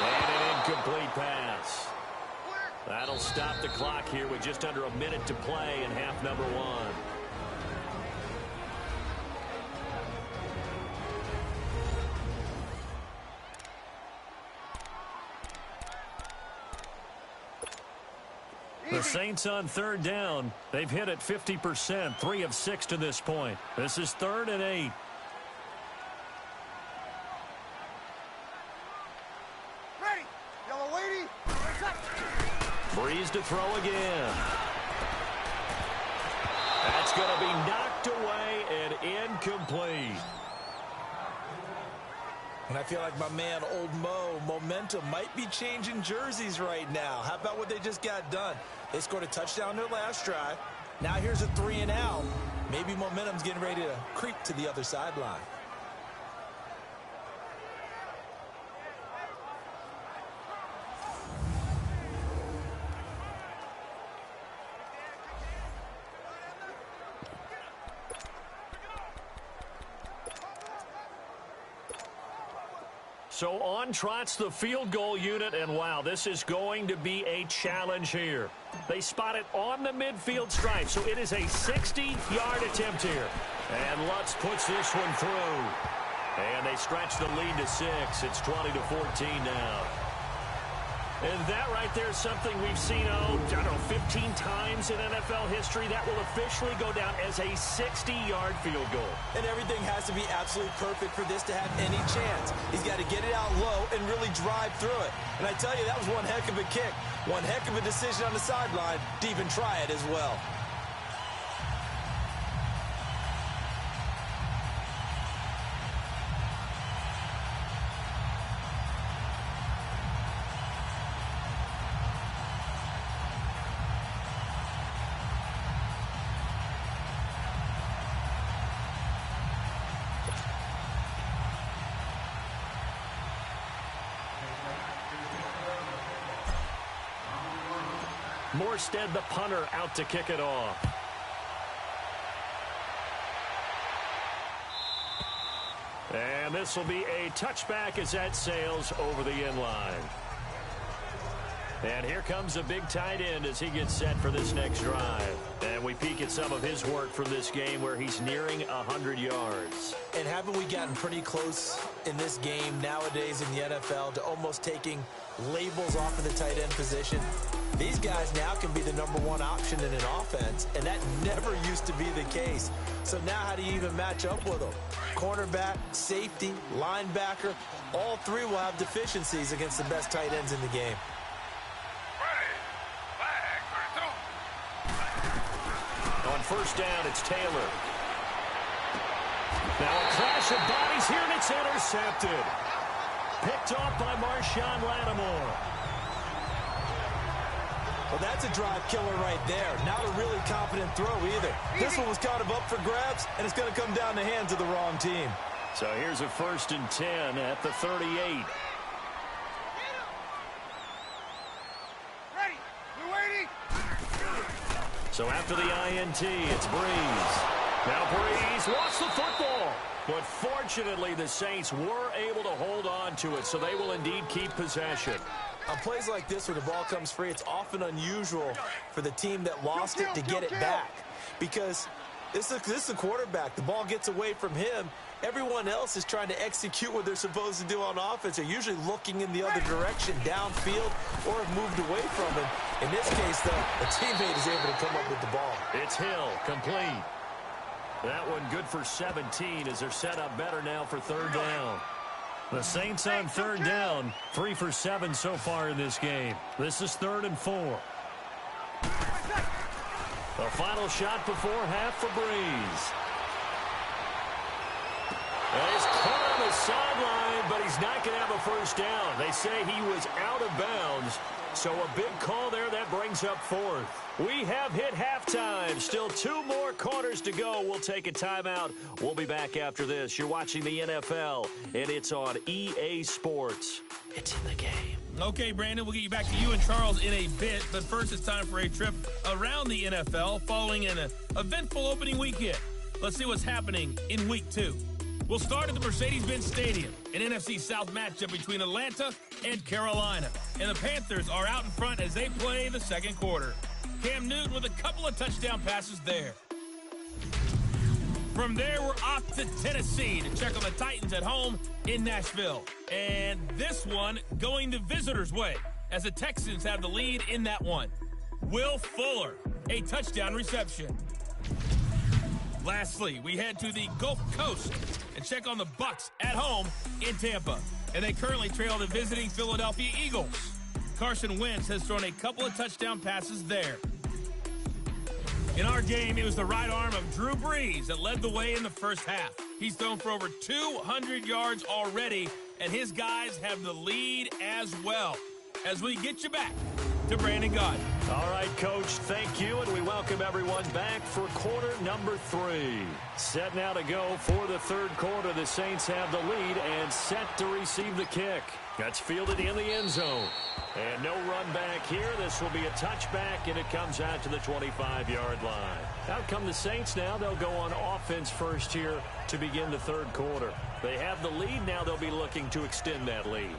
[SPEAKER 1] And an incomplete pass. That'll stop the clock here with just under a minute to play in half number 1. The Saints on third down. They've hit it 50%, 3 of 6 to this point. This is 3rd and 8. Breeze to throw again. That's going to be knocked away and incomplete.
[SPEAKER 2] And I feel like my man, Old Mo, momentum might be changing jerseys right now. How about what they just got done? They scored a touchdown their last drive. Now here's a 3 and out. Maybe momentum's getting ready to creep to the other sideline.
[SPEAKER 1] So on trots the field goal unit, and wow, this is going to be a challenge here. They spot it on the midfield stripe, so it is a 60-yard attempt here. And Lutz puts this one through. And they stretch the lead to 6. It's 20-14 now. And that right there is something we've seen, I don't know, 15 times in NFL history. That will officially go down as a 60-yard field goal.
[SPEAKER 2] And everything has to be absolutely perfect for this to have any chance. He's got to get it out low and really drive through it. And I tell you, that was one heck of a kick. One heck of a decision on the sideline to even try it as well.
[SPEAKER 1] Morstead, the punter, out to kick it off. And this will be a touchback as that sails over the end line. And here comes a big tight end as he gets set for this next drive. And we peek at some of his work from this game where he's nearing 100 yards.
[SPEAKER 2] And haven't we gotten pretty close in this game nowadays in the NFL to almost taking labels off of the tight end position? These guys now can be the #1 option in an offense, and that never used to be the case. So now how do you even match up with them? Cornerback, safety, linebacker, all three will have deficiencies against the best tight ends in the game.
[SPEAKER 1] On first down, it's Taylor. Now a crash of bodies here, and it's intercepted. Picked off by Marshawn Lattimore.
[SPEAKER 2] Well, that's a drive killer right there. Not a really confident throw either. This one was kind of up for grabs, and it's going to come down the hands of the wrong team.
[SPEAKER 1] So here's a 1st and 10 at the 38. So after the INT, it's Breeze. Now Breeze lost the football. But fortunately, the Saints were able to hold on to it, so they will indeed keep possession.
[SPEAKER 2] On plays like this where the ball comes free, it's often unusual for the team that lost it to get it back. Because this is the quarterback. The ball gets away from him. Everyone else is trying to execute what they're supposed to do on offense. They're usually looking in the other direction, downfield, or have moved away from him. In this case, though, a teammate is able to come up with the ball.
[SPEAKER 1] It's Hill, complete. That one good for 17 as they're set up better now for third down. The Saints on third down, 3 for 7 so far in this game. This is 3rd and 4. The final shot before half for Breeze. And he's caught on the sideline, but he's not going to have a first down. They say he was out of bounds. So a big call there that brings up 4th. We have hit halftime. Still 2 more quarters to go. We'll take a timeout. We'll be back after this. You're watching the NFL, and it's on EA Sports. It's in the game.
[SPEAKER 5] Okay, Brandon, we'll get you back to you and Charles in a bit. But first, it's time for a trip around the NFL following an eventful opening weekend. Let's see what's happening in Week 2. We'll start at the Mercedes-Benz Stadium, an NFC South matchup between Atlanta and Carolina. And the Panthers are out in front as they play the second quarter. Cam Newton with a couple of touchdown passes there. From there, we're off to Tennessee to check on the Titans at home in Nashville. And this one going the visitors' way as the Texans have the lead in that one. Will Fuller, a touchdown reception. Lastly, we head to the Gulf Coast and check on the Bucs at home in Tampa. And they currently trail the visiting Philadelphia Eagles. Carson Wentz has thrown a couple of touchdown passes there. In our game, it was the right arm of Drew Brees that led the way in the first half. He's thrown for over 200 yards already, and his guys have the lead as well. As we get you back to Brandon Gaudin.
[SPEAKER 1] All right, Coach, thank you, and we welcome everyone back for quarter number 3. Set now to go for the third quarter. The Saints have the lead and set to receive the kick. That's fielded in the end zone. And no run back here. This will be a touchback, and it comes out to the 25-yard line. Out come the Saints now. They'll go on offense first here to begin the third quarter. They have the lead now. They'll be looking to extend that lead.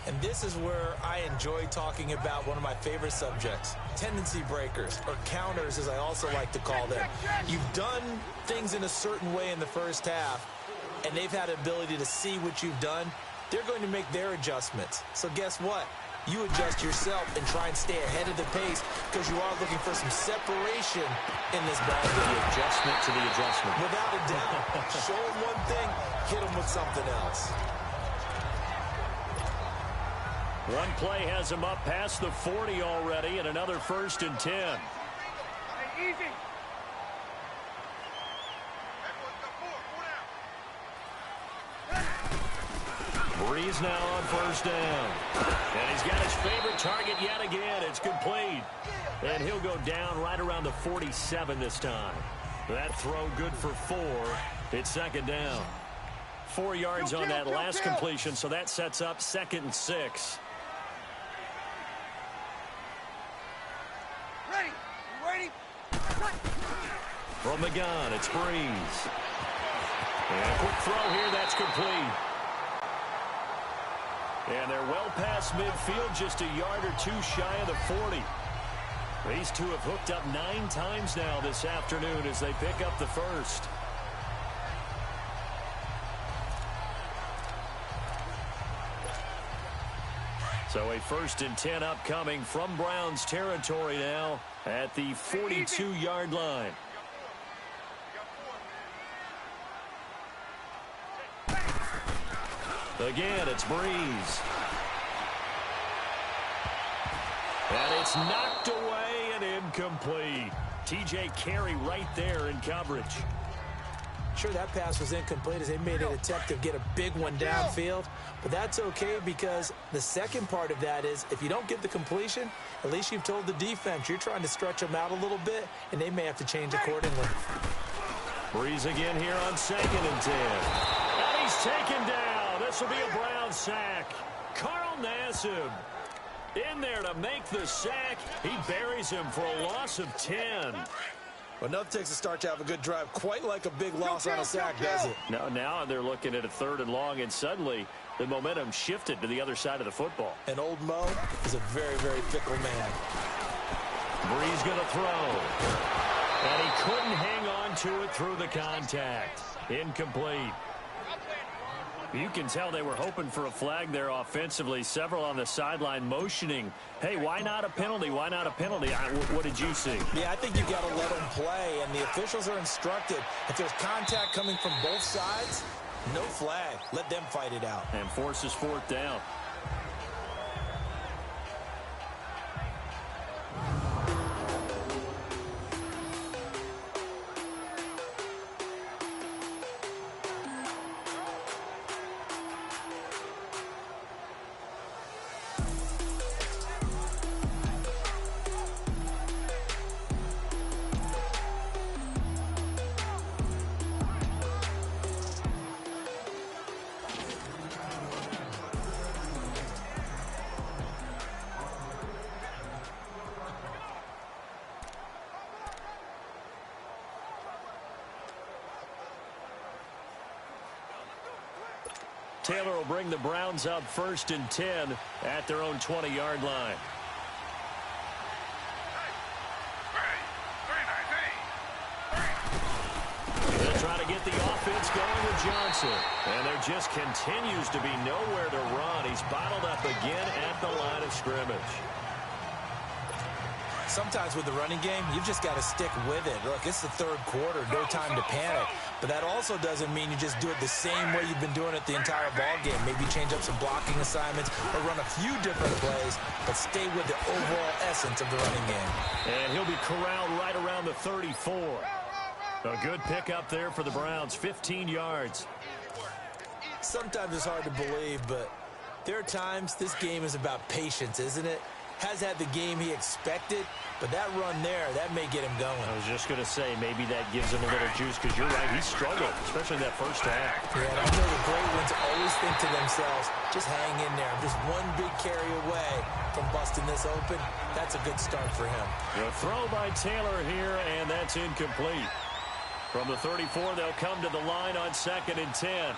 [SPEAKER 2] And this is where I enjoy talking about one of my favorite subjects, tendency breakers, or counters as I also like to call them. You've done things in a certain way in the first half, and they've had the ability to see what you've done. They're going to make their adjustments. So guess what? You adjust yourself and try and stay ahead of the pace because you are looking for some separation in this ball game.
[SPEAKER 1] The adjustment to the adjustment.
[SPEAKER 2] Without a doubt. Show them one thing, hit them with something else.
[SPEAKER 1] One play has him up past the 40 already, and another 1st and 10.
[SPEAKER 4] Hey, easy.
[SPEAKER 1] Breeze now on first down. And he's got his favorite target yet again. It's complete. And he'll go down right around the 47 this time. That throw good for 4. It's second down. 4 yards on that last completion, so that sets up 2nd and 6.
[SPEAKER 4] Ready. You ready?
[SPEAKER 1] From the gun, it's Breeze. And a quick throw here, that's complete. And they're well past midfield, just a yard or 2 shy of the 40. These two have hooked up 9 times now this afternoon as they pick up the first. So a 1st and 10 upcoming from Browns territory now at the 42-yard line. Again, it's Breeze. And it's knocked away and incomplete. T.J. Carey right there in coverage.
[SPEAKER 2] Sure, that pass was incomplete as they made an attempt to get a big one downfield. But that's okay because the second part of that is if you don't get the completion, at least you've told the defense you're trying to stretch them out a little bit, and they may have to change accordingly.
[SPEAKER 1] Breeze again here on 2nd and 10. And he's taken down. This will be a Brown sack. Carl Nassib. In there to make the sack. He buries him for a loss of 10.
[SPEAKER 2] Well, nothing takes a start to have a good drive, quite like a big loss on a sack, does it?
[SPEAKER 1] Now they're looking at a 3rd and long, and suddenly the momentum shifted to the other side of the football.
[SPEAKER 2] And old Mo is a very, very fickle man.
[SPEAKER 1] Brees going to throw. And he couldn't hang on to it through the contact. Incomplete. You can tell they were hoping for a flag there offensively. Several on the sideline motioning, hey, why not a penalty? Why not a penalty? What did you see?
[SPEAKER 2] Yeah, I think you got to let them play, and the officials are instructed. If there's contact coming from both sides, no flag. Let them fight it out.
[SPEAKER 1] And forces 4th down. Taylor will bring the Browns up 1st and 10 at their own 20-yard line. They'll try to get the offense going with Johnson. And there just continues to be nowhere to run. He's bottled up again at the line of scrimmage.
[SPEAKER 2] Sometimes with the running game, you've just got to stick with it. Look, it's the 3rd quarter, no time to panic. But that also doesn't mean you just do it the same way you've been doing it the entire ball game. Maybe change up some blocking assignments or run a few different plays, but stay with the overall essence of the running game.
[SPEAKER 1] And he'll be corralled right around the 34. A good pickup there for the Browns, 15 yards.
[SPEAKER 2] Sometimes it's hard to believe, but there are times this game is about patience, isn't it? Has had the game he expected, but that run there, that may get him going.
[SPEAKER 1] I was just going to say, maybe that gives him a little juice, because you're right, he struggled, especially that first half.
[SPEAKER 2] Yeah, and I know the great ones always think to themselves, just hang in there. I'm just one big carry away from busting this open. That's a good start for him.
[SPEAKER 1] The throw by Taylor here, and that's incomplete. From the 34, they'll come to the line on 2nd and 10.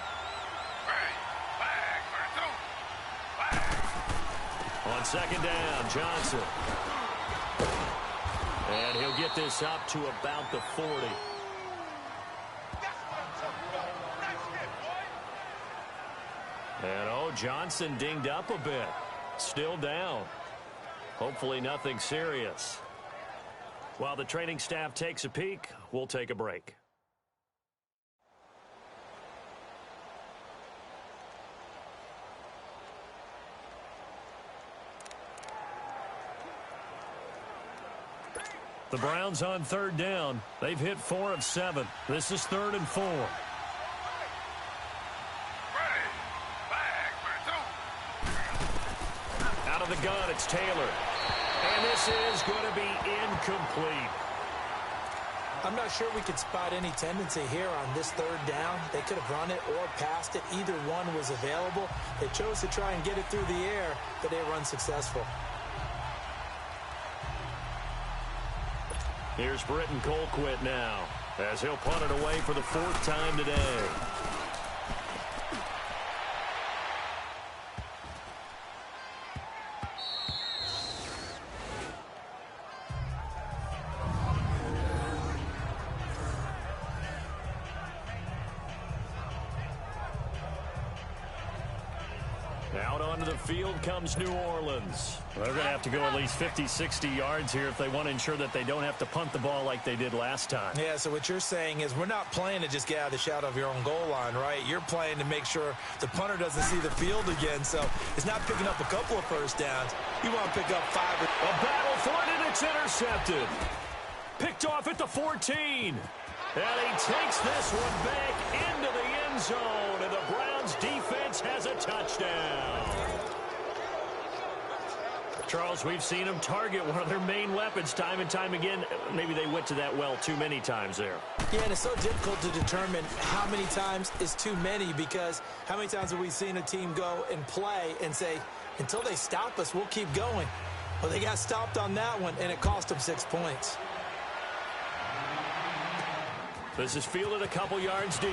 [SPEAKER 1] On 2nd down, Johnson. And he'll get this up to about the 40. And, Johnson dinged up a bit. Still down. Hopefully nothing serious. While the training staff takes a peek, we'll take a break. The Browns on 3rd down. They've hit 4 of 7. This is 3rd and 4. Out of the gun, it's Taylor. And this is going to be incomplete.
[SPEAKER 2] I'm not sure we could spot any tendency here on this 3rd down. They could have run it or passed it. Either one was available. They chose to try and get it through the air, but they were unsuccessful.
[SPEAKER 1] Here's Britton Colquitt now, as he'll punt it away for the 4th time today. Out onto the field comes New Orleans. They're going to have to go at least 50, 60 yards here if they want to ensure that they don't have to punt the ball like they did last time.
[SPEAKER 2] Yeah, so what you're saying is we're not playing to just get out of the shadow of your own goal line, right? You're playing to make sure the punter doesn't see the field again. So it's not picking up a couple of first downs. You want to pick up 5.
[SPEAKER 1] A battle for it, and it's intercepted. Picked off at the 14. And he takes this one back into the end zone, and the Browns defense has a touchdown. Charles, we've seen them target one of their main weapons time and time again. Maybe they went to that well too many times there.
[SPEAKER 2] Yeah, and it's so difficult to determine how many times is too many, because how many times have we seen a team go and play and say, until they stop us, we'll keep going. Well, they got stopped on that one, and it cost them 6 points.
[SPEAKER 1] This is fielded a couple yards deep.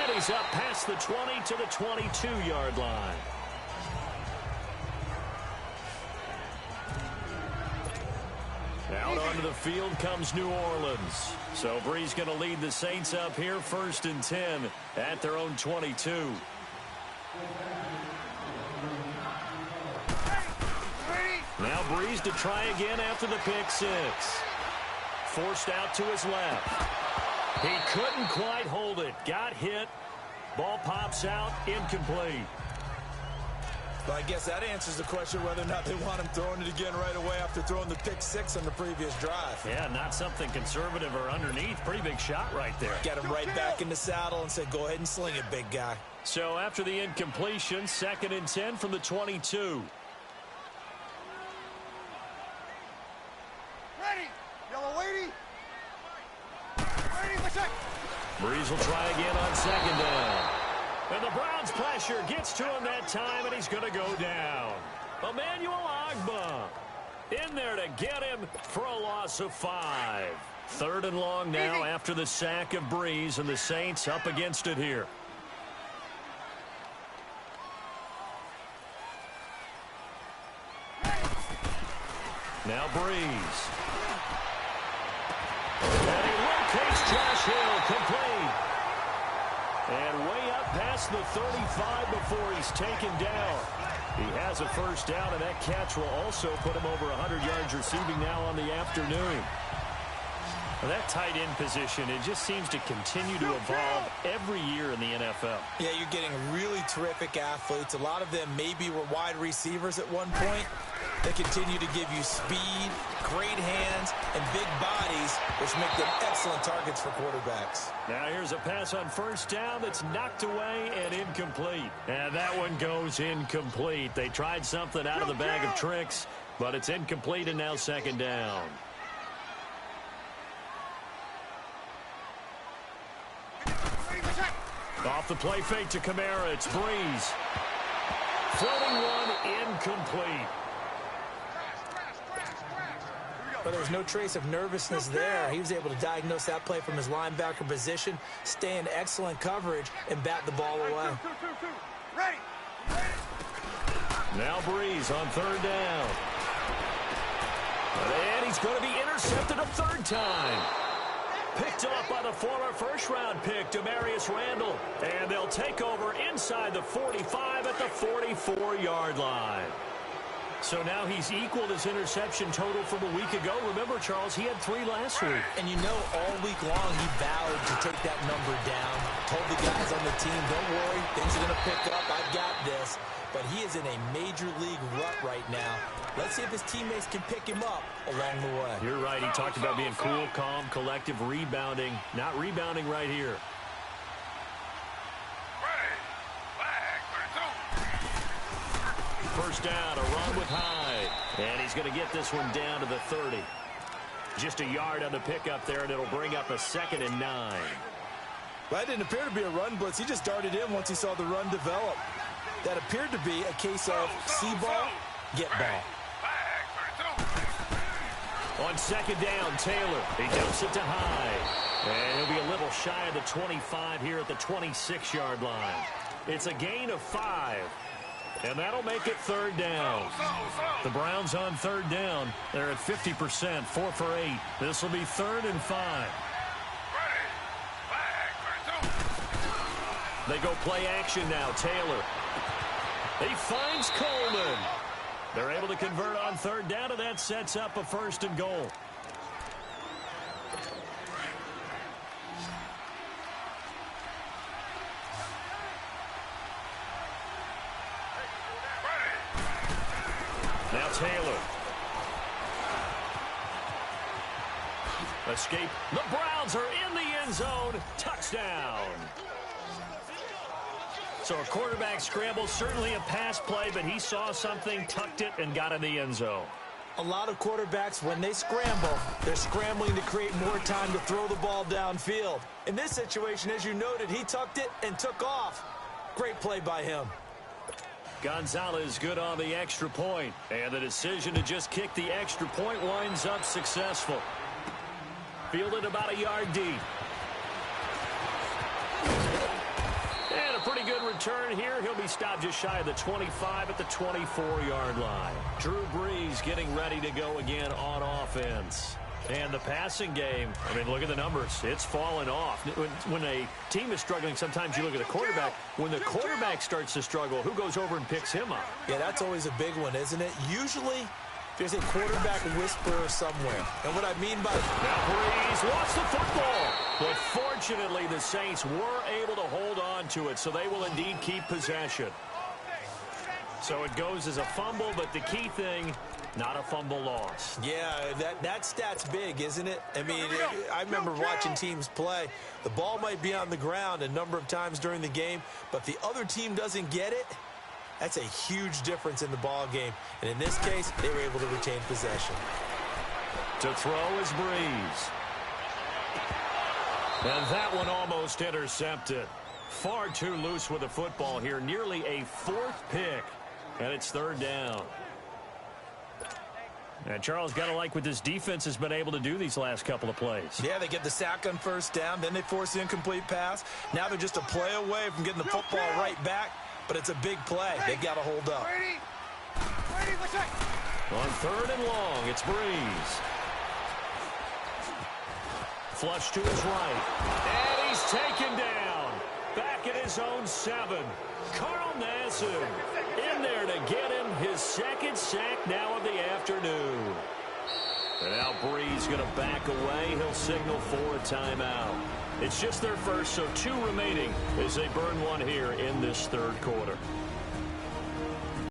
[SPEAKER 1] And he's up past the 20 to the 22-yard line. Out onto the field comes New Orleans. So Brees going to lead the Saints up here, 1st and 10 at their own 22. Now Brees to try again after the pick six. Forced out to his left. He couldn't quite hold it. Got hit. Ball pops out. Incomplete.
[SPEAKER 2] Well, I guess that answers the question whether or not they want him throwing it again right away after throwing the pick six on the previous drive.
[SPEAKER 1] Yeah, not something conservative or underneath. Pretty big shot right there.
[SPEAKER 2] Get him right back in the saddle and say, go ahead and sling it, big guy.
[SPEAKER 1] So after the incompletion, 2nd and 10 from the 22.
[SPEAKER 4] Ready! Yellow lady! Ready, check!
[SPEAKER 1] Brees will try again on 2nd down. And the Browns' pressure gets to him that time, and he's going to go down. Emmanuel Ogbah in there to get him for a loss of 5. 3rd and long now after the sack of Brees, and the Saints up against it here. Now Brees. And he locates Josh Hill, complete. And way up past the 35 before he's taken down. He has a 1st down, and that catch will also put him over 100 yards receiving now on the afternoon. Well, that tight end position, it just seems to continue to evolve every year in the NFL.
[SPEAKER 2] Yeah, you're getting really terrific athletes. A lot of them maybe were wide receivers at one point. They continue to give you speed, great hands, and big bodies, which make them excellent targets for quarterbacks.
[SPEAKER 1] Now here's a pass on 1st down that's knocked away and incomplete. And that one goes incomplete. They tried something out of the bag of tricks, but it's incomplete, and now 2nd down. Off the play fake to Kamara, it's Brees. Floating one, incomplete.
[SPEAKER 2] But there was no trace of nervousness there. He was able to diagnose that play from his linebacker position, stay in excellent coverage, and bat the ball away.
[SPEAKER 4] Ready!
[SPEAKER 1] Now Brees on 3rd down. And he's going to be intercepted a 3rd time. Picked off by the former 1st-round pick, Demarius Randall. And they'll take over inside the 45 at the 44-yard line. So now he's equaled his interception total from a week ago. Remember, Charles, he had 3 last week.
[SPEAKER 2] And you know all week long he vowed to take that number down. Told the guys on the team, don't worry, things are going to pick up. I've got this. But he is in a major league rut right now. Let's see if his teammates can pick him up along the way.
[SPEAKER 1] You're right. He talked about being cool, calm, collective, rebounding. Not rebounding right here. First down, a run with Hyde. And he's going to get this one down to the 30. Just a yard on the pickup there, and it'll bring up a 2nd and 9.
[SPEAKER 2] That didn't appear to be a run blitz. He just darted in once he saw the run develop. That appeared to be a case of see ball, get ball.
[SPEAKER 1] On 2nd down, Taylor. He dumps it to Hyde. And he'll be a little shy of the 25 here at the 26-yard line. It's a gain of 5. And that'll make it 3rd down. The Browns on 3rd down. They're at 50%, 4 for 8. This will be 3rd and 5. They go play action now. Taylor. He finds Coleman. They're able to convert on 3rd down, and that sets up a 1st and goal. Now Taylor. Escape. The Browns are in the end zone. Touchdown. So a quarterback scramble, certainly a pass play, but he saw something, tucked it, and got in the end zone.
[SPEAKER 2] A lot of quarterbacks, when they scramble, they're scrambling to create more time to throw the ball downfield. In this situation, as you noted, he tucked it and took off. Great play by him.
[SPEAKER 1] Gonzalez good on the extra point, and the decision to just kick the extra point winds up successful. Fielded about a yard deep. And a pretty good return here. He'll be stopped just shy of the 25 at the 24-yard line. Drew Brees getting ready to go again on offense. And the passing game, I mean, look at the numbers. It's fallen off. When a team is struggling, sometimes you look at the quarterback. When the quarterback starts to struggle, who goes over and picks him up?
[SPEAKER 2] Yeah, that's always a big one, isn't it? Usually, there's a quarterback whisperer somewhere. And what I mean by...
[SPEAKER 1] Now Brees lost the football. But fortunately, the Saints were able to hold on to it, so they will indeed keep possession. So it goes as a fumble, but the key thing, not a fumble loss.
[SPEAKER 2] Yeah, that stat's big, isn't it? I mean, I remember watching teams play. The ball might be on the ground a number of times during the game, but if the other team doesn't get it, that's a huge difference in the ball game. And in this case, they were able to retain possession.
[SPEAKER 1] To throw is Brees. And that one almost intercepted. Far too loose with the football here. Nearly a fourth pick. And it's third down. And Charles, got to like what this defense has been able to do these last couple of plays.
[SPEAKER 2] Yeah, they get the sack on first down, then they force the incomplete pass. Now they're just a play away from getting the football right back, but it's a big play. They've got to hold up.
[SPEAKER 1] On third and long, it's Brees. Flush to his right. And he's taken down. Back at his own 7. Carl Nassib in there to get him his second sack now of the afternoon. And now Brees going to back away. He'll signal for a timeout. It's just their first, so 2 remaining as they burn one here in this third quarter.